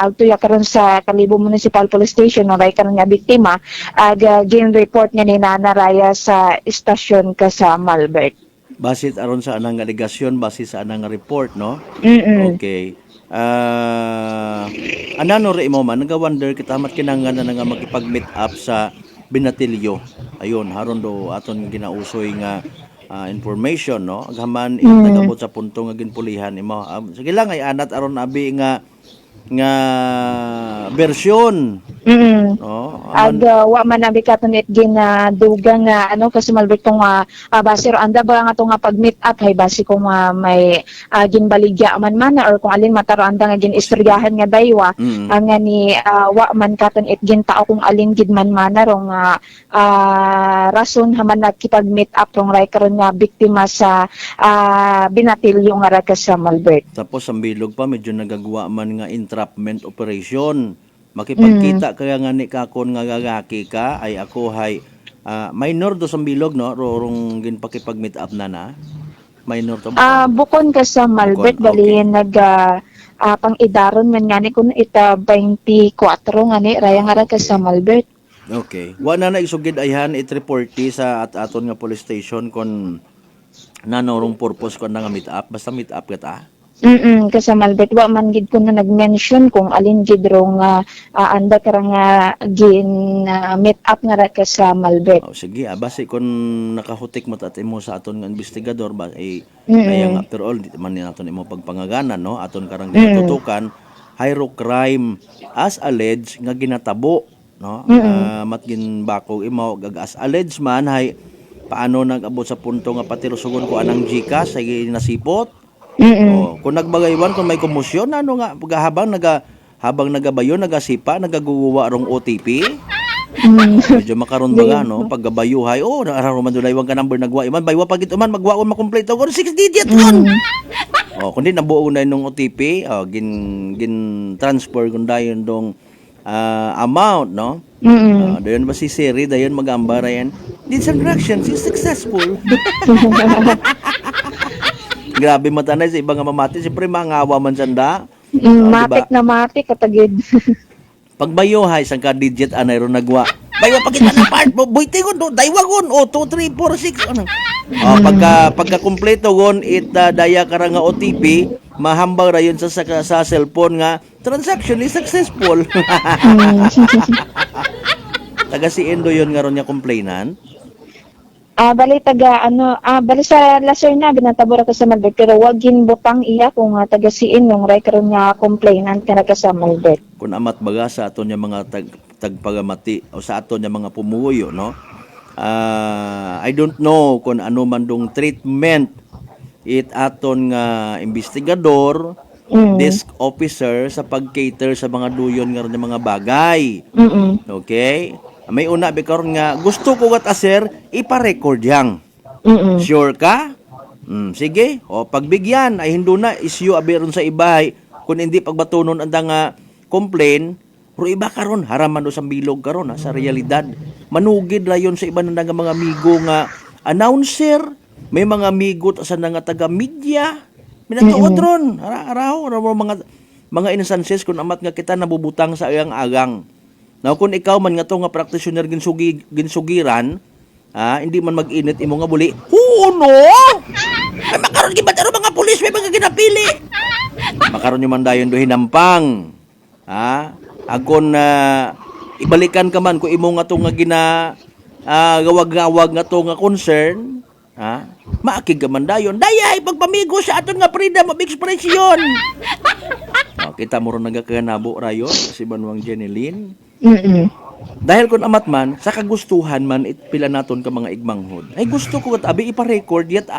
agtuya karon sa Kalibo Municipal Police Station ray karon nga biktima aga report niya ni Nana Raya sa istasyon kasama Albert. Basit aron sa anang aligasyon, basit sa anang report, no? Okay. Anano rin mo man, nag-wonder kita mat kinangan na nga makipag-meet up sa Binatilyo. Ayun, haron do aton ginausoy nga information, no? Aghaman nagabot sa punto nga ginpulihan imo. Sige lang ay anat aron abi nga version. No? Wa man abi katon it ginaduga nga kasi Malbert kung base ro anda ba nga to nga pag meet up hay base kung may ginbaligya man or kung alin mataro anda nga ginistoryahan nga daywa nga ni wa man katon it gintao kung alin gid man ro nga rason haman nakipag meet up rong ray karon nga biktima sa Binatilyo nga ra sa Malbert. Tapos ang bilog pa medyo nagagawa man nga entrapment operation. Makipagkita kaya nga ni kakon nga gagaki ka ay ako hay minor do sa bilog, no? Rorong ginpakipag-meet up na. Minor to. Bukon ka sa Malbert bali pang-idaron man nga ni kun ita 24 nga ni raya nga ra ka sa Malbert. Okay. Wa na isugid ayhan it-reporti sa aton nga police station kon nanorong purpose kon nga meet up basta meet up kita. Kasi Malbert wa man gid ko na nag-mention kung alin gid ro nga anda ka nga meet up nga ra ka sa Malbert. Sige, base kon nakahutik mo tat imo sa aton nga investigador ba kaya nga after all di man naton imo pagpangaganan, no? Aton karang ginatutukan high crime as alleged nga ginatabo, no? Matgin bako imo as alleged man hay paano nag-abot sa punto nga patirusugon ko anang GCash ay nasipot. Kung nagbagaywan kung may komosyon nga habang nagabayo nagasipa nagaguwa rong OTP. Medyo makaron ba no paggabayuhay naraman dulay wag ka number nagwa iman baywa pagit man magwaon makompleto ko 6 digit kon. Kundi nabuo na nung OTP gin transfer kun dayon dong amount, no? Dayon ba si Siri dayon magambara yan. Did some transactions is successful. Grabe matanay sa ibang mamati. Siyempre, mangawa man sanda. Matik diba? Na matik, katagid. Pagbayuhay, isang ka-digit, anay ron nagwa. Baywa pagkita na part, buiti ko, daywagon, 2, 3, 4, 6, pagka-kompleto gon, daya ka nga OTP, mahambang rayon sa cellphone nga, transaction is successful. Taga si Endo yun nga ron niya complainant. Bali sa laser na binatabura ka sa Malbert pero wag ginbutang iya kung taga siin yung ray karon nga complainant ka sa Malbert. Kung amat baga sa aton yung mga tagpagamati o sa aton yung mga pumuyo, no? I don't know kung ano man dong treatment it aton nga investigador, desk officer sa pag-cater sa mga duyon nga ron yung mga bagay. Okay? May una bikaron nga gusto ko gat sir ipa-record yang. Sure ka? Sige. Pagbigyan ay hindo na issue abiron sa ibahay kung hindi pagbatunon anda nga complain pero iba karon haraman do sa bilog karon sa realidad. Manugid rayon sa iba nga mga amigo nga announcer, may mga amigo sa nga taga media. Minatuod ron. Araw mga instances kung amat nga kita nabubutang sa agang-agang. Now, kung ikaw man nga to nga practitioner ginsugiran, hindi man mag-init imo nga buli. No! Ay makaroon gibat mga pulis may mga ginapili. Makaroon man dayon do hinampang. Akon ibalikan ka man kung imo nga to nga gawag-gawag nga to nga concern, maakig ka man dayon. Dayay pagpamigo sa aton nga freedom of expression. Kita mo ron nagakanabo rayo si Manuang Jeneline. Dahil kung amat man, sa kagustuhan man, pila naton ka mga igmanghod. Ay gusto ko at abi ipa-record yat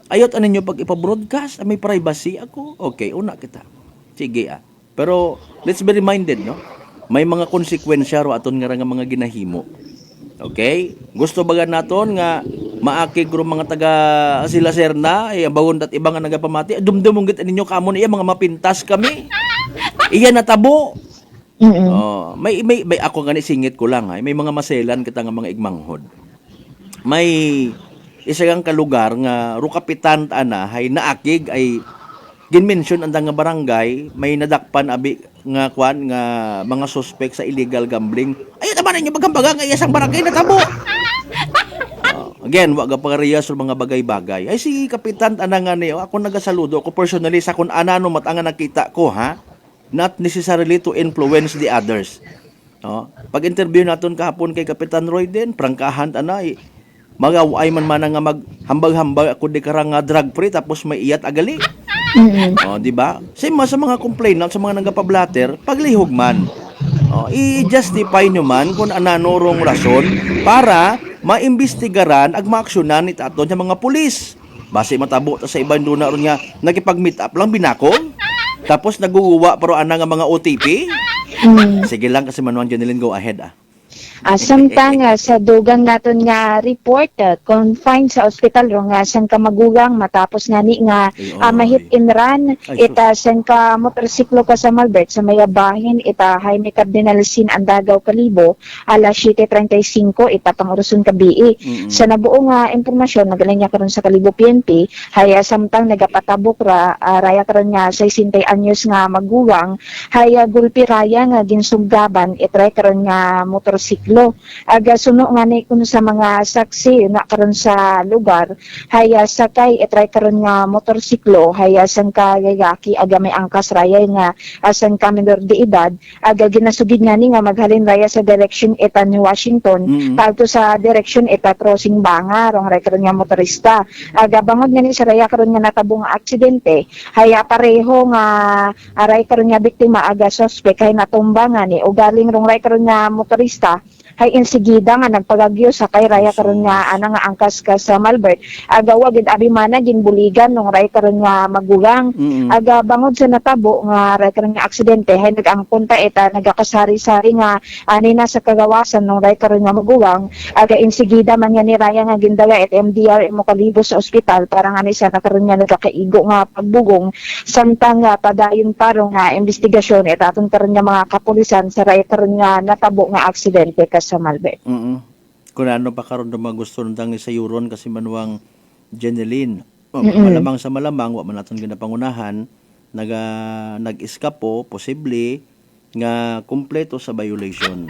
Ayot anin nyo pag ipa-broadcast, may privacy ako. Okay, una kita. Sige Pero let's be reminded, no? May mga konsekwensya ro aton nga mga ginahimo. Okay? Gusto baga naton nga maakig ro mga taga sila Serna, bawon at ibang nga nagapamati. Dumdumong git anin nyo kamon iya mga mapintas kami. Iya natabo. May ako gani singit ko lang may mga maselan kita nga mga igmanghod. May isa kang kalugar nga ru kapitan ana hay naakig ay ginmention anda nga barangay may nadakpan abi nga kwan nga mga suspect sa illegal gambling. Ay naman ninyo bagambaga nga isang barangay natabo. Again, wag pagariya sa mga bagay-bagay. Ay si Kapitan anangan niyo, ako nagasaludo ako personally sa kun anano matangan nakita ko ha. Not necessarily to influence the others. No? Pag interview naton kahapon kay Kapitan Roy din, prangkahan anay. Magaway man nga maghambag-hambag ako di karang drug free tapos may iyat agali. Oh, di ba? Same sa mga complainant sa mga nagapablatter, paglihog man. Oh, i-justify nyo man kung anano rong rason para maimbestigaran ag maaksyonan it aton sa mga pulis. Base matabo ta sa ibang duna ron nga nagipag-meet up lang binakong. Tapos naguuwa pero ana nga mga OTP. Sige lang kasi manuan Janilyn, go ahead Samtang sa dugang naton nga report, confined sa ospital ro nga sang ka magugang matapos nga ni nga mahit and run, ita sang ka motorsiklo ka sa Malbert sa mayabahin, ita Jaime Cardinalsin Andagaw Kalibo, alas 7:35, ita panguruson ka BI. Sa nabuo nga impormasyon, nagaling niya karon sa Kalibo PNP, haya samtang nagapatabok raya karon nga 60 anyos nga magugang, haya gulpi raya nga ginsugdaban, itry karon nga motorsiklo. Aga suno nga ni kuno sa mga saksi na karon sa lugar, haya sakay itry karon nga motorsiklo, haya sang kagayaki aga may angkas raya nga asang ka menor de edad, aga ginasugid nga ni nga maghalin raya sa direction eta ni Washington, palto sa direction eta crossing Banga, rong raya karon nga motorista. Aga bangod nga ni sa raya karon nga natabong nga aksidente, haya pareho nga aray karon nga biktima aga suspect hay natumba nga ni ugaling rong raya karon nga motorista hay insigida nga nagpagagyo sa kay raya karon nga ana nga angkas ka sa Malbert, aga wagid abimana ginbuligan nung raya karon nga magulang. Aga bangod sa natabo nga raya karon nga aksidente hay nagangkon ta eta nagakasari-sari nga ani na sa kagawasan nung raya karon nga magulang, aga insigida man nga ni raya nga gindaga et MDR mo Kalibo sa ospital para nga ni sa karon nga nagakaigo nga pagbugong samtang nga padayon parong nga investigasyon et aton karon nga mga kapulisan sa raya karon nga natabo nga aksidente ka sa Malbert. Kung ano pa karon na mga gusto nang sa yuron kasi manuang Janilyn. Malamang sa malamang wa man naton ginapangunahan nag-eskapo posible nga kumpleto sa violation.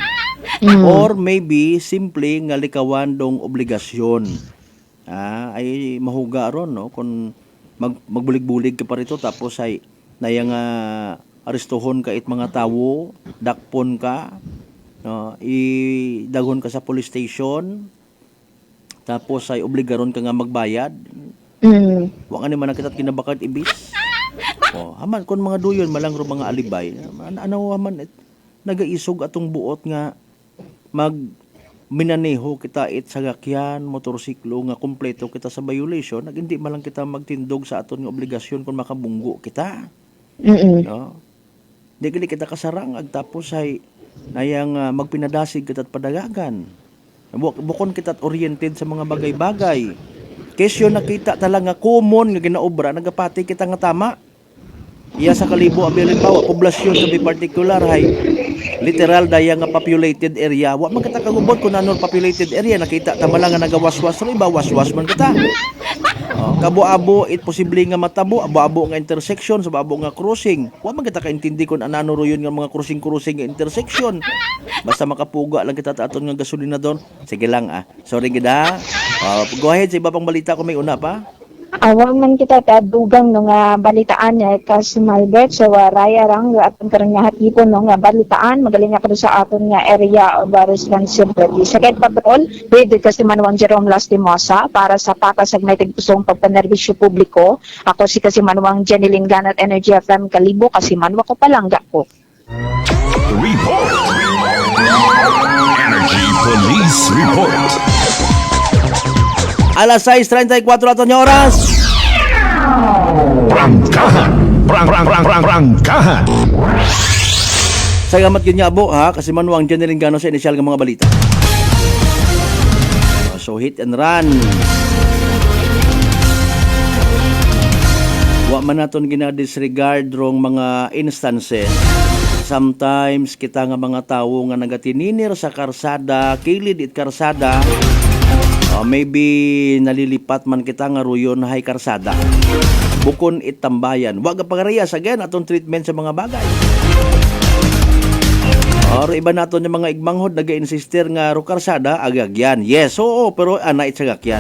Or maybe simple nga likawan dong obligasyon. Ay mahuga ron no kung magbulig-bulig ka pa rito tapos ay nayang arestuhon ka it mga tawo, dakpon ka. No, idagon ka sa police station tapos ay obligaron ka nga magbayad. Wa nga ni man kita kinabakat ibis. Haman kon mga duyon malang ro mga alibay. Ano haman nagaisog atong buot nga minaneho kita it sa gakyan, motorsiklo nga kompleto kita sa violation, hindi malang kita magtindog sa aton nga obligasyon kung makabunggo kita. No? Di kita kasarang tapos ay nayang magpinadasig kita't padagagan. Bukon kita't oriented sa mga bagay-bagay. Kesyo nakita talaga common nga ginaobra, nagapati kita nga tama. Iya sa Kalibo, Abilipawa, poblasyon sa particular hay literal daya nga populated area. Wa man kita kagubot kung ano populated area, nakita tama lang nga nagawaswas ro iba waswas man kita. Kabo-abo it posible nga matabo, abo-abo nga intersection, sa abo nga crossing. Wa man kita kaintindi kung anano ro yun nga mga crossing nga intersection. Basta makapuga lang kita aton nga gasolina doon. Sige lang Sorry gida. Go ahead sa iba pang balita kung may una pa. Awang man kita dugang no nga balitaan kas Malbert sa waraya rang aton karon nga hatipon no nga balitaan magaling ako sa aton nga area of responsibility. Second patrol pwede kasi Manuang Jerome Lastimosa para sa patasag may tigpusong pagpanerbisyo publiko. Ako si kasi Manuang Janilyn Ganat Energy FM Kalibo kasi manwa ko palangga ko. Report. Energy Police Report. Alas 6:34 aton nga oras. Prangkahan. Salamat gyud nga abo kasi Manuang Janilyn Gano sa inisyal nga mga balita. So hit and run. Wa man naton gina-disregard rong mga instances. Sometimes kita nga mga tawo nga nagatininir sa karsada, kilid it karsada. Maybe nalilipat man kita nga ruyon hay karsada. Bukon itambayan. Wag pagarayas again atong treatment sa mga bagay. Or iba nato yung mga igmanghod nag-insister nga rukarsada agagyan. Yes, oo, pero ana itsagakyan.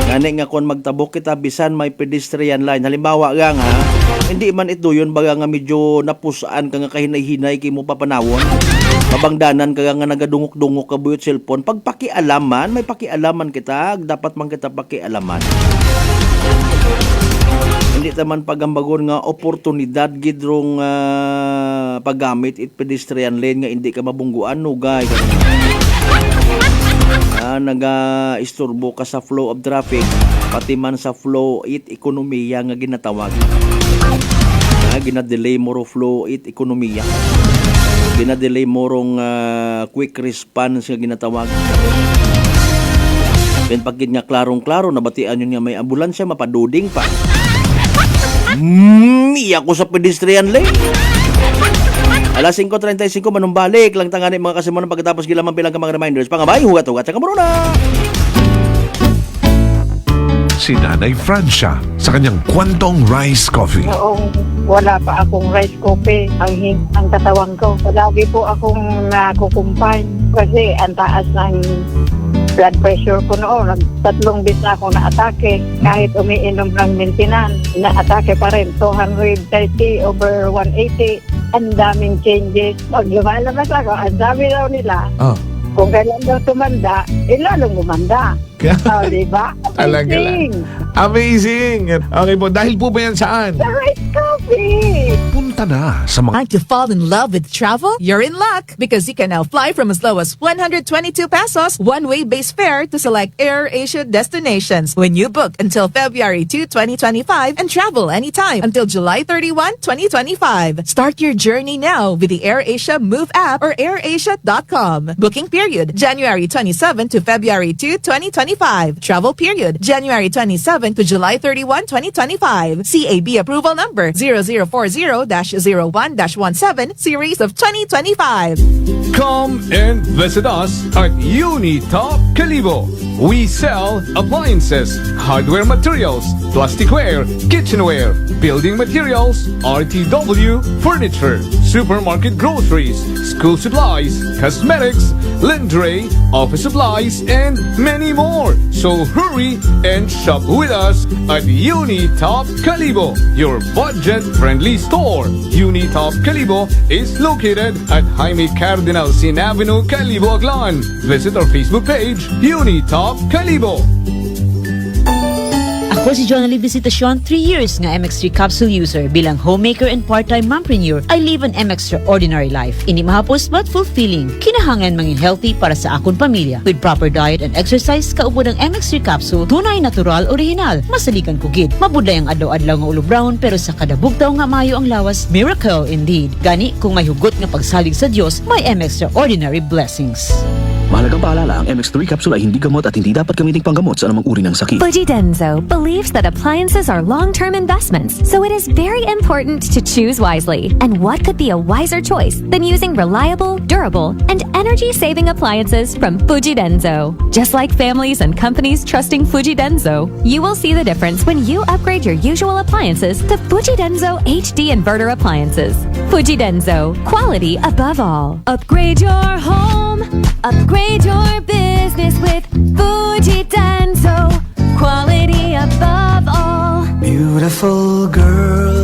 Gani nga kung magtabok kita bisan may pedestrian line. Halimbawa nga hindi man ito yun baga nga medyo napusaan ka nga kahinay-hinay kay mo papanawon. Mabangdanan ka nga nagadungok-dungok ka buyot cellphone. Pag pakialaman, may pakialaman kita, dapat man kita pakialaman. Hindi taman pagambagon nga oportunidad gidrong paggamit it pedestrian lane nga hindi ka mabungguan nugay naga-isturbo ka sa flow of traffic pati man sa flow it ekonomiya nga ginatawag gina-delay moro flow it ekonomiya gina-delay morong quick response nga ginatawag. Then pagkid nga klarong-klaro nabatian yun nga may ambulansya mapaduding pa. Iya ko sa pedestrian lane. Alas 5:35 manumbalik lang tangani mga kasimunan pagkatapos gilaman bilang ka mga reminders. Pangabay, hugat-hugat sa kamuruna. Si Nanay Francia sa kanyang Kwantong Rice Coffee. Noong wala pa akong rice coffee, ang katawan ko. Lagi po akong nakukumpay kasi ang taas ng blood pressure ko noon. 3 beses na ako na-atake. Kahit umiinom ng maintenance, na-atake pa rin. 230/180. Ang daming changes. Pag lumalabas ako, ang dami daw nila. Kung kailan daw tumanda, lalong gumanda. Diba? Amazing! Amazing! Okay po, dahil po ba yan saan? Sa rice coffee! Punta na sa mga... Want to fall in love with travel? You're in luck because you can now fly from as low as 122 pesos one-way base fare to select AirAsia destinations when you book until February 2, 2025 and travel anytime until July 31, 2025. Start your journey now with the AirAsia Move app or airasia.com. Booking period, January 27 to February 2, 2025. Travel period, January 27 to July 31, 2025. CAB approval number 0040-01-17 series of 2025. Come and visit us at Unitop Calibo. We sell appliances, hardware materials, plasticware, kitchenware, building materials, RTW, furniture, supermarket groceries, school supplies, cosmetics, lingerie, office supplies, and many more. So hurry and shop with us at Unitop Calibo, your budget-friendly store. Unitop Calibo is located at Jaime Cardinal Sin Avenue, Calibo, Aklan. Visit our Facebook page, Unitop Calibo. Ako si Jonalyn Visitacion, 3 years nga MX3 capsule user. Bilang homemaker and part-time mompreneur, I live an extraordinary life. Ini mahapos but fulfilling. Kinahangan mangin healthy para sa akong pamilya. With proper diet and exercise, kaubo ng MX3 capsule, tunay, natural, original. Masaligan ko gid. Mabudlay ang adlaw-adlaw nga ulo brown, pero sa kada bugtaw nga mayo ang lawas, miracle indeed. Gani, kung may hugot nga pagsalig sa Dios, may extraordinary blessings. Mahalagang paalala, ang MX3 capsule ay hindi gamot at hindi dapat gamiting panggamot sa anumang uri ng sakit. Fujidenzo believes that appliances are long-term investments, so it is very important to choose wisely. And what could be a wiser choice than using reliable, durable, and energy-saving appliances from Fujidenzo? Just like families and companies trusting Fujidenzo, you will see the difference when you upgrade your usual appliances to Fujidenzo HD inverter appliances. Fujidenzo, quality above all. Upgrade your home. Upgrade your business with Fujidenzo. Quality above all. Beautiful girl.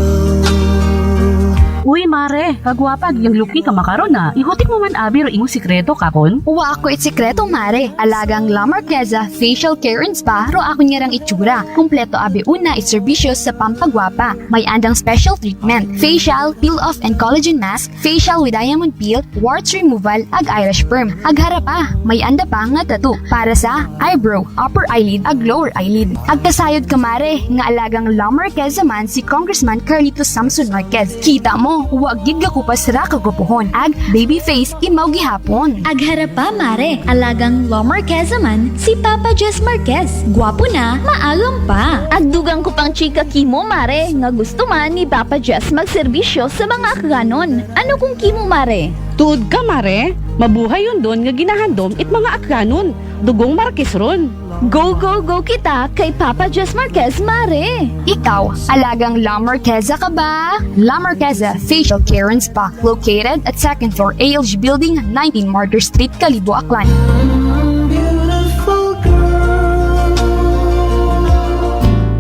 Uy, mare, kagwapag yung luki ka makaron na. Ihutik mo man abi ro imong sikreto kakon. Uwa ako it sikreto, mare. Alagang La Marqueza Facial Care and Spa ro ako niyarang itsura. Kumpleto abi una it serbisyo sa pampagwapa. May andang special treatment, facial, peel-off and collagen mask, facial with diamond peel, warts removal, ag eyelash perm. Ag harapa, may anda pa nga tattoo para sa eyebrow, upper eyelid, ag lower eyelid. Ag kasayod ka, mare, nga alagang La Marqueza man si Congressman Carlito Samson Marquez. Kita mo, huwag gid ka kupas ra kagupuhon. Ag baby face imaw gihapon. Ag harapa, mare, alagang La Marqueza man si Papa Jess Marquez. Gwapo na, maagam pa. Ag dugang ko pang chika kimo, mare, nga gusto man ni Papa Jess magserbisyo sa mga akganon. Ano kung kimo, mare? Tuod ka, mare. Mabuhay yun doon nga ginahandom it mga akranon. Dugong Marquez ron. Go, go, go kita kay Papa Jess Marquez, mare! Ikaw, alagang La Marqueza ka ba? La Marqueza Facial Care and Spa, located at 2nd floor ALG Building, 19 Martyr Street, Calibo, Aklan.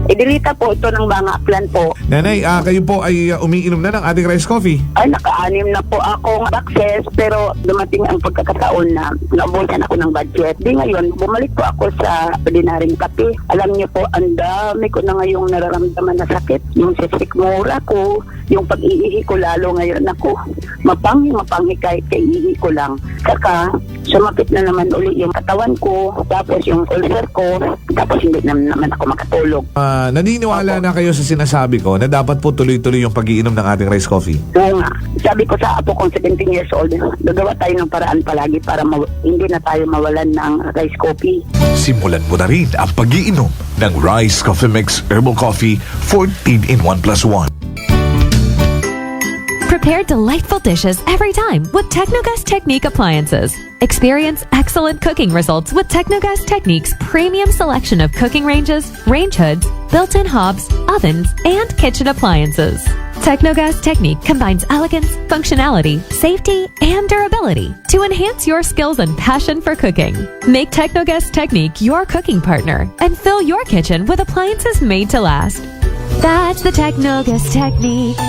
Idilita po ito ng mga aklan po. Nanay, kayo po ay umiinom na ng ating rice coffee. Ay, naka-anim na po akong access pero dumating ang pagkakataon na naubusan ako ng budget. Di ngayon, bumalik po ako sa ordinaryong kape. Alam niyo po, ang dami ko na ngayong nararamdaman na sakit. Yung sisikmura ko, yung pag-iihi ko lalo ngayon ako. Mapanghi kahit kaiihi ko lang. Saka, sumapit na naman uli yung katawan ko, tapos yung ulcer ko, tapos hindi naman ako makatulog. Naniniwala na kayo sa sinasabi ko na dapat po tuloy-tuloy yung pag-iinom ng ating rice coffee? Oo nga. Sabi ko sa apo kong 17 years old, gagawa tayo ng paraan palagi para hindi na tayo mawalan ng rice coffee. Simulan mo na rin ang pag-iinom ng Rice Coffee Mix Herbal Coffee 14 in 1+1. Prepare delightful dishes every time with Technogas Technique appliances. Experience excellent cooking results with Technogas Technique's premium selection of cooking ranges, range hoods, built-in hobs, ovens, and kitchen appliances. Technogas Technique combines elegance, functionality, safety, and durability to enhance your skills and passion for cooking. Make Technogas Technique your cooking partner and fill your kitchen with appliances made to last. That's the Technogas Technique.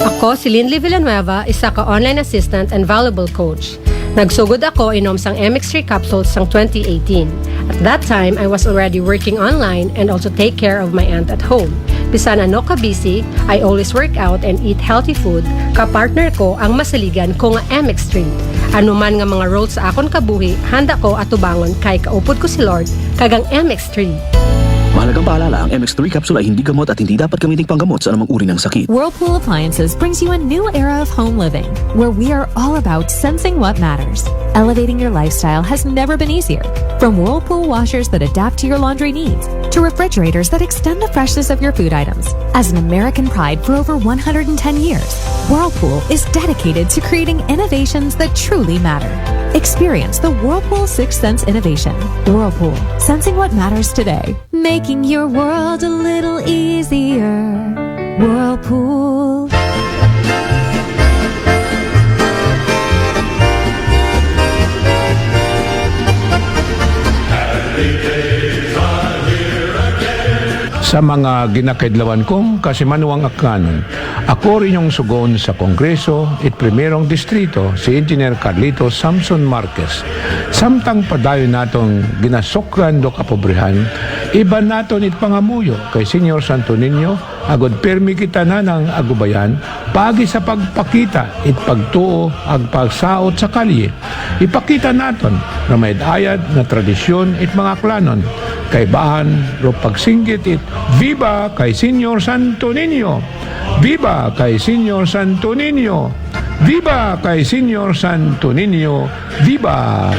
Ako si Linley Villanueva, isa ka online assistant and valuable coach. Nagsugod ako inom sang MX3 capsules sang 2018. At that time, I was already working online and also take care of my aunt at home. Bisan ano ka busy, I always work out and eat healthy food. Kapartner ko ang masaligan ko nga MX3. Ano man nga mga roles sa akon kabuhi, handa ko atubangon kay kaupod ko si Lord kagang MX3. Mahalagang paalala, ang MX3 capsule ay hindi gamot at hindi dapat gamiting panggamot sa anumang uri ng sakit. Whirlpool Appliances brings you a new era of home living, where we are all about sensing what matters. Elevating your lifestyle has never been easier. From Whirlpool washers that adapt to your laundry needs, to refrigerators that extend the freshness of your food items. As an American pride for over 110 years, Whirlpool is dedicated to creating innovations that truly matter. Experience the Whirlpool 6th Sense innovation. Whirlpool, sensing what matters today. Making your world a little easier. Whirlpool. Sa mga ginakadlawan kong kasimanuang akanon, ako rin yung sugon sa Kongreso at Primerong Distrito si Engineer Carlito Samson Marquez. Samtang padayon natong ginasokran do kapobrihan, iba naton it pangamuyo kay Senyor Santo Niño, agod permi kita na ng agubayan, pagi sa pagpakita it pagtuo ag pagsaot sa kalye. Ipakita naton na may ayad na tradisyon it mga klanon, kay bahan ro pagsinggit it, Viva kay Senyor Santo Niño! Viva kay Senyor Santo Niño! Viva kay Senyor Santo Niño! Viva!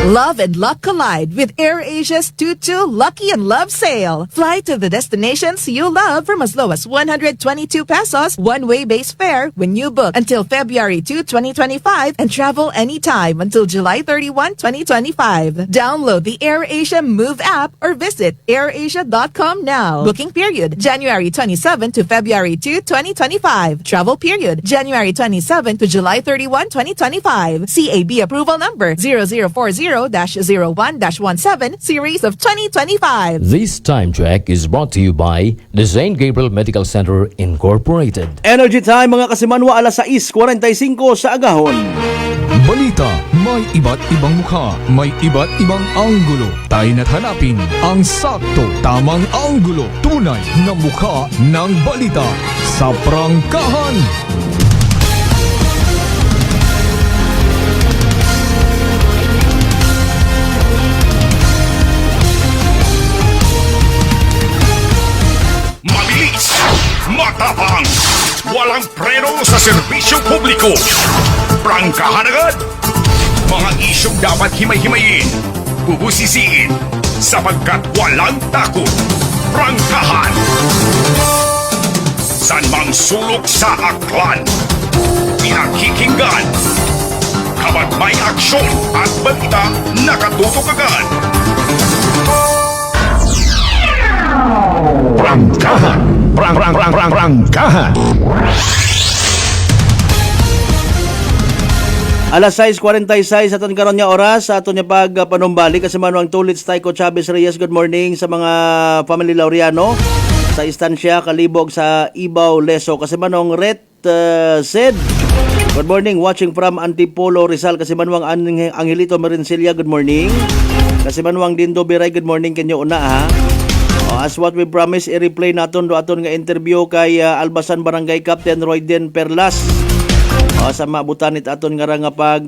Love and luck collide with AirAsia's Tutu Lucky and Love Sale. Fly to the destinations you love from as low as 122 pesos one-way base fare when you book until February 2, 2025 and travel anytime until July 31, 2025. Download the AirAsia Move app or visit airasia.com now. Booking period January 27 to February 2, 2025. Travel period January 27 to July 31, 2025. CAB approval number 0040-01-17 series of 2025. This time check is brought to you by the St. Gabriel Medical Center Incorporated. Energy time mga kasimanwa, alas 6:45 sa agahon. Balita, may iba't ibang mukha, may iba't ibang anggulo. Tayo na't hanapin ang sakto, tamang anggulo, tunay na mukha ng balita sa prangkahan. Mabilis, matapang, walang preno sa serbisyo publiko. Prangkahan agad. Mga isyong dapat himay-himayin, bubusisiin, sapagkat walang takot. Prangkahan. San mang sulok sa aklan. Pinakikinggan. Kapag may aksyon at balita, nakatutok agad. Prangkahan. Prangkahan. Alas 6:46 aton karon nga oras sa aton nga pagpanumbali kasi mano ang tulit Taiko Chavez Reyes. Good morning sa mga family Laureano sa istansya Kalibog sa Ibaw Leso kasi manong Ret Sed. Good morning watching from Antipolo Rizal kasi manuang Angelito Marincilia. Good morning. Kasi manuang Dindo Biray. Good morning kanyo una ha. As what we promised, i-replay naton do aton nga interview kay Albasan Barangay Captain Royden Perlas. Sa maabutan it aton nga pag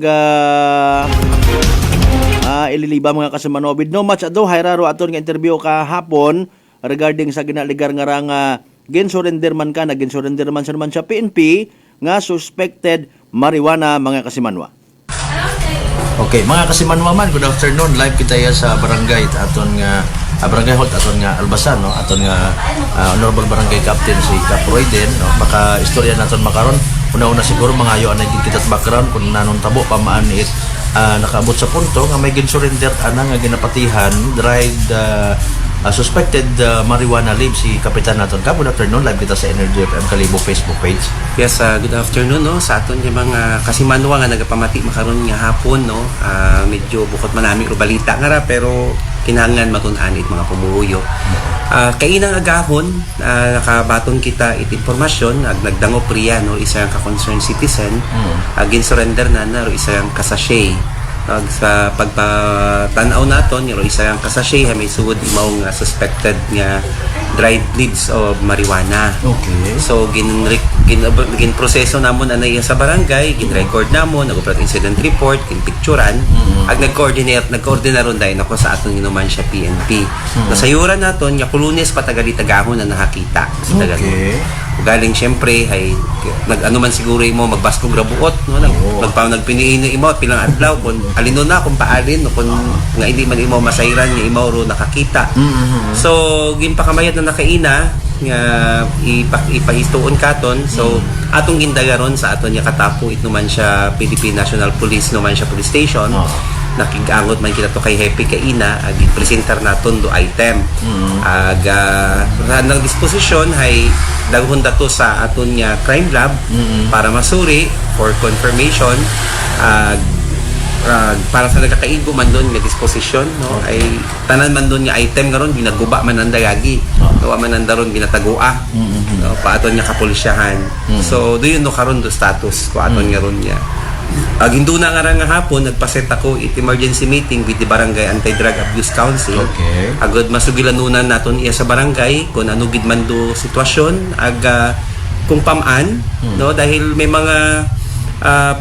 ililiba mga kasimanobid. No much ado, hayraro aton nga interview kahapon regarding sa ginaligar nga ginsurrender man ka, ginsurrender man sa PNP nga suspected marijuana mga kasimanwa. Okay, mga kasimanwa man, good afternoon. Live kita ya sa barangay aton nga barangay hall aton nga Albasan no, aton nga honorable barangay captain si Cap Royden no. Baka istorya naton makaron. Una-una siguro mga ayo anay kita sa background kung nanong tabo pamaan it nakaabot sa punto nga may ginsurrender ana nga ginapatihan dried suspected marijuana leaf si kapitan naton. Good afternoon, live kita sa Energy FM Kalibog Facebook page. Yes, good afternoon no sa aton yung mga kasimanwa nga nagapamati makaron nga hapon no. Medyo bukod man nami ro balita nga ra pero kinahanglan matun-anit mga pumuyo. Kainang agahon nakabaton kita it informasyon nagdangop riya no isa ka concerned citizen ginsurrender na ro isa ang kasashay. Sa pagpatanaw naton yung isa ang kasashay may suod imaw nga suspected nga dried leaves of marijuana. Okay. So gin proseso namon anay sa barangay, gin-record namon, nag-upload incident report, gin-picturean, ag nag-coordinaron dahil ako sa aton ginuman siya PNP. Nasayuran naton nga Lunes patagali-tagahon na nakakita. Okay. Galing syempre ay nag-ano man siguro imo magbaskog rabuot no nagpiniin imo pilang adlaw kun alino na kung paalin no kun nga hindi man imo masayran nga imo ro nakakita. So ginpakamayad na nakaina nga ipahistoon katon so atong gindagaron sa aton nga katapo it naman siya Philippine National Police naman siya police station. Nakigangot man kita to kay Happy kaina ag i-presentar naton do item ag nang disposisyon hay daghon dato sa aton nga crime lab para masuri for confirmation para sa nagakaigo man doon nga disposisyon no ay tanan man doon nga item karon ginaguba man ang dagagi no man andaron ginatagua no pa aton nga kapulisyahan so do yun no karon do status ko aton nga ron niya. Hinduna nga nga hapon nagpaset ako it emergency meeting with the Barangay Anti-Drug Abuse Council. Okay. Agad masugilanunan naton iya sa barangay kung ano gid man do sitwasyon ag kung pamaan no dahil may mga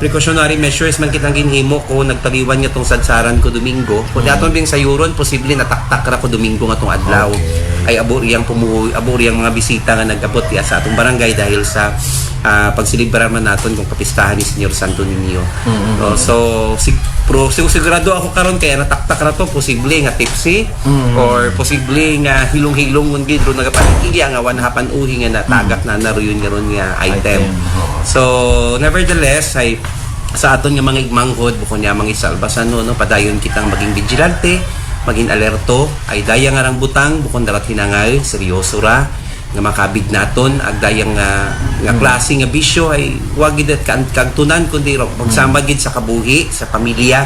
precautionary measures man kitang ginhimo ko nagtaliwan nga tong sadsaran ko Domingo. Kung aton bing sayuron posible nataktak ra ko Domingo nga tong adlaw. Okay. Ay aboriyang mga bisita nga nagabot sa atong barangay dahil sa pagsilibrar man naton kung kapistahan ni Senyor Santo Niño. So sigurado ako karon kaya nataktak ra to posible nga tipsy or posible nga hilong-hilong mun gid ro nagapatigya nga wanahapan uhi nga natagak na naroon nga item. So nevertheless ay sa aton nga mga igmanghod bukod nga mga isalbasan no padayon kitang maging vigilante, maging alerto ay daya nga rang butang bukod darat hinangay seryoso ra nga makabig naton ag dayang nga klase nga bisyo ay wag gid kagtunan kundi magsama gid sa kabuhi sa pamilya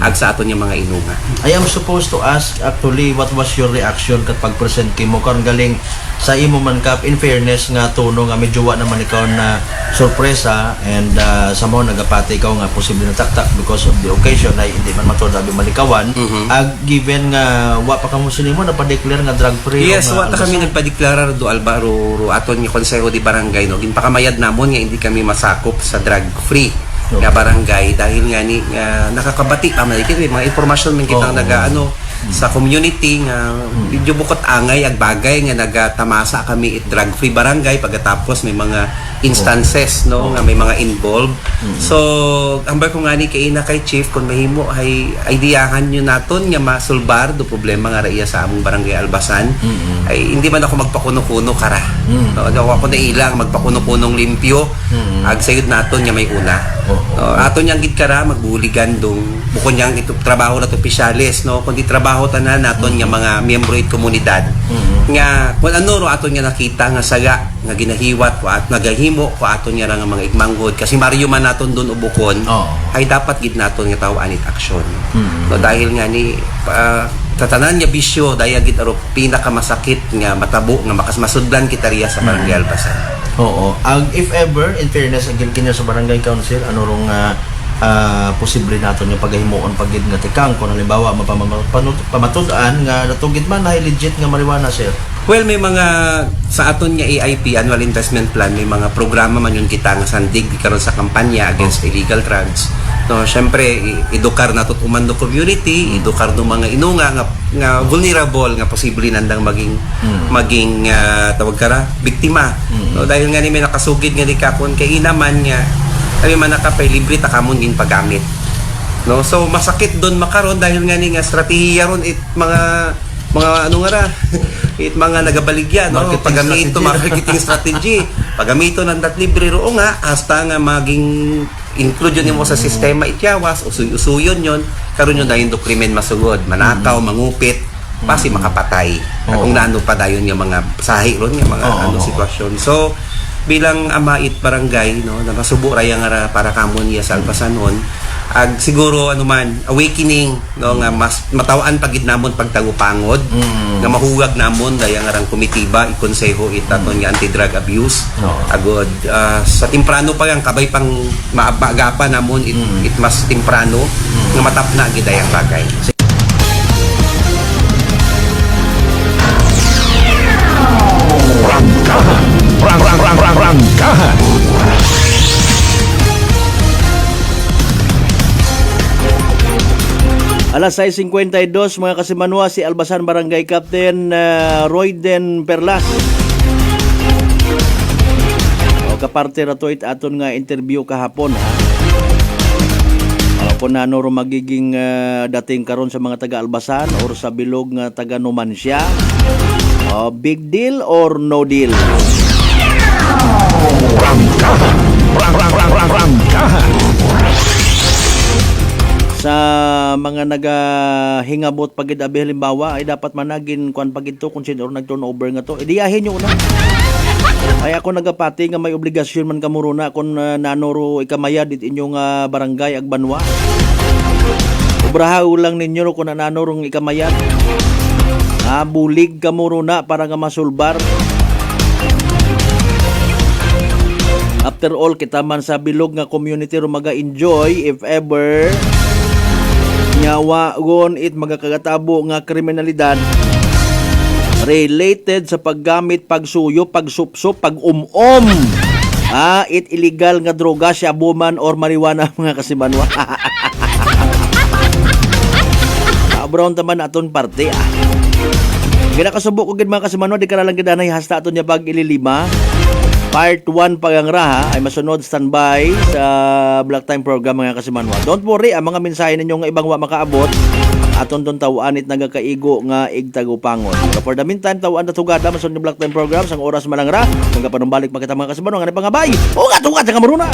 ag sa aton nga mga inuga. I am supposed to ask actually what was your reaction kat pag-present kimo karon galing sa imo man kap in fairness nga tono nga medyo wa naman ikaw na sorpresa and sa mo nagapati ikaw nga posible na taktak because of the occasion ay hindi man matod abi malikawan ag given nga wa pa kamo sinimo na pa-declare nga drug free. Yes, wa ta kami nagpa-deklara do albaro aton nga konseho di barangay no ginpakamayad namon nga hindi kami masakop sa drug free nga barangay dahil nga ni nakakabati pa man mga impormasyon man kita sa community nga medyo bukod angay ag bagay nga nagatamasa kami it drug-free barangay pagkatapos may mga instances no nga may mga involved. So ambay ko nga ni kay na kay chief kung mahimo ay ideahan nyo naton nga masulbar do problema nga raiya sa among barangay Albasan. Ay hindi man ako magpakuno-kuno kara. No, ako na ilang magpakuno-kunong limpyo ag sayod naton nga may una. Aton yang gid kara magbuligan dong bukod yang ito trabaho na to opisyalis no kundi trabaho tanan naton nga mga miyembro it komunidad nga kung ano ro aton nga nakita nga saga nga ginahiwat ko at nagahimo ko aton nga nga mga igmanggod kasi Mario man naton doon ubukon ay dapat gid naton nga tawaan it aksyon no dahil nga ni tatanan nga bisyo daya gid aro pinakamasakit nga matabo nga makasmasudlan kita riya sa barangay Albasan. Oo. If ever, in fairness, ang kinyo sa barangay council, ano rong posible nato yung paghimuon pagid nga tikang kung halimbawa pamatudan nga natugid man na legit nga marijuana, sir? Well, may mga sa aton nga AIP, Annual Investment Plan, may mga programa man yun kita nga sandig karon sa kampanya against illegal drugs. No, syempre edukar nato umando community, edukar do mga inunga nga vulnerable nga posible nandang maging tawag kara biktima. No, dahil nga ni may nakasugid nga di kapon kay inaman nga ay man nakapay libre ta kamon din paggamit. No, so masakit doon makaron dahil nga ni nga strategiya ron it mga ano nga ra it mga nagabaligya no paggamito marketing strategy paggamito ng dat libre ro nga hasta nga maging include yun mo sa sistema ityawas usuyon yon karon yun dahil do krimen masugod manakaw mangupit pasi makapatay kung naano pa dayon yung mga sahi ron yung mga sitwasyon. So bilang amait barangay no na masubo ra yang para kamon ya sa Albasanon ag siguro ano man awakening no nga mas matawaan pagid namon pagtagupangod nga mahugag namon dayang arang komitiba ikonseho itaton nga anti-drug abuse agod sa temprano pa yang kabay pang maagapan namon it mas temprano nga matapna gid dayang bagay. Rangkahan. Alas 6:52 mga kasimanwa, si Albasan Barangay Captain Royden Perlas. O kaparte ra to it aton nga interview kahapon ha. Kung ano ro magiging dating karon sa mga taga Albasan or sa bilog nga taga Numancia. Big deal or no deal? Rangkahan. Sa mga nagahingabot pagid abi halimbawa ay dapat managin kuan pagid to kung sino nag-turnover nga to idiyahin nyo una. Ay ako nagapati nga may obligasyon man kamuruna kung nanoro ikamayad it inyong barangay ag banwa. Ubrahaw lang ninyo kung nanorong ikamayad. Bulig kamuruna para nga masulbar. After all, kita man sa bilog nga community ro maga-enjoy if ever nyawa gon it magakagatabo nga kriminalidad related sa paggamit, pagsuyo, pagsupsop, pag-umom. It illegal nga droga, shabuman or marijuana mga kasimanwa. Brown taman aton parte Gina kasubok ko gid mga kasimanwa di ka lang gid anay hasta aton nya pag ililima. Part 1 pagangraha ay masunod standby sa Black Time program mga kasimanwa. Don't worry, ang mga mensahe ninyo nga ibang wa makaabot aton don tawanit nagakaigo nga igtagupangon. So for the meantime, tawaan na tugada masunod ni Black Time program sang oras malangra. Kung kapanumbalik makita mga kasimanwa nga pangabay. Ugat sa kamaruna.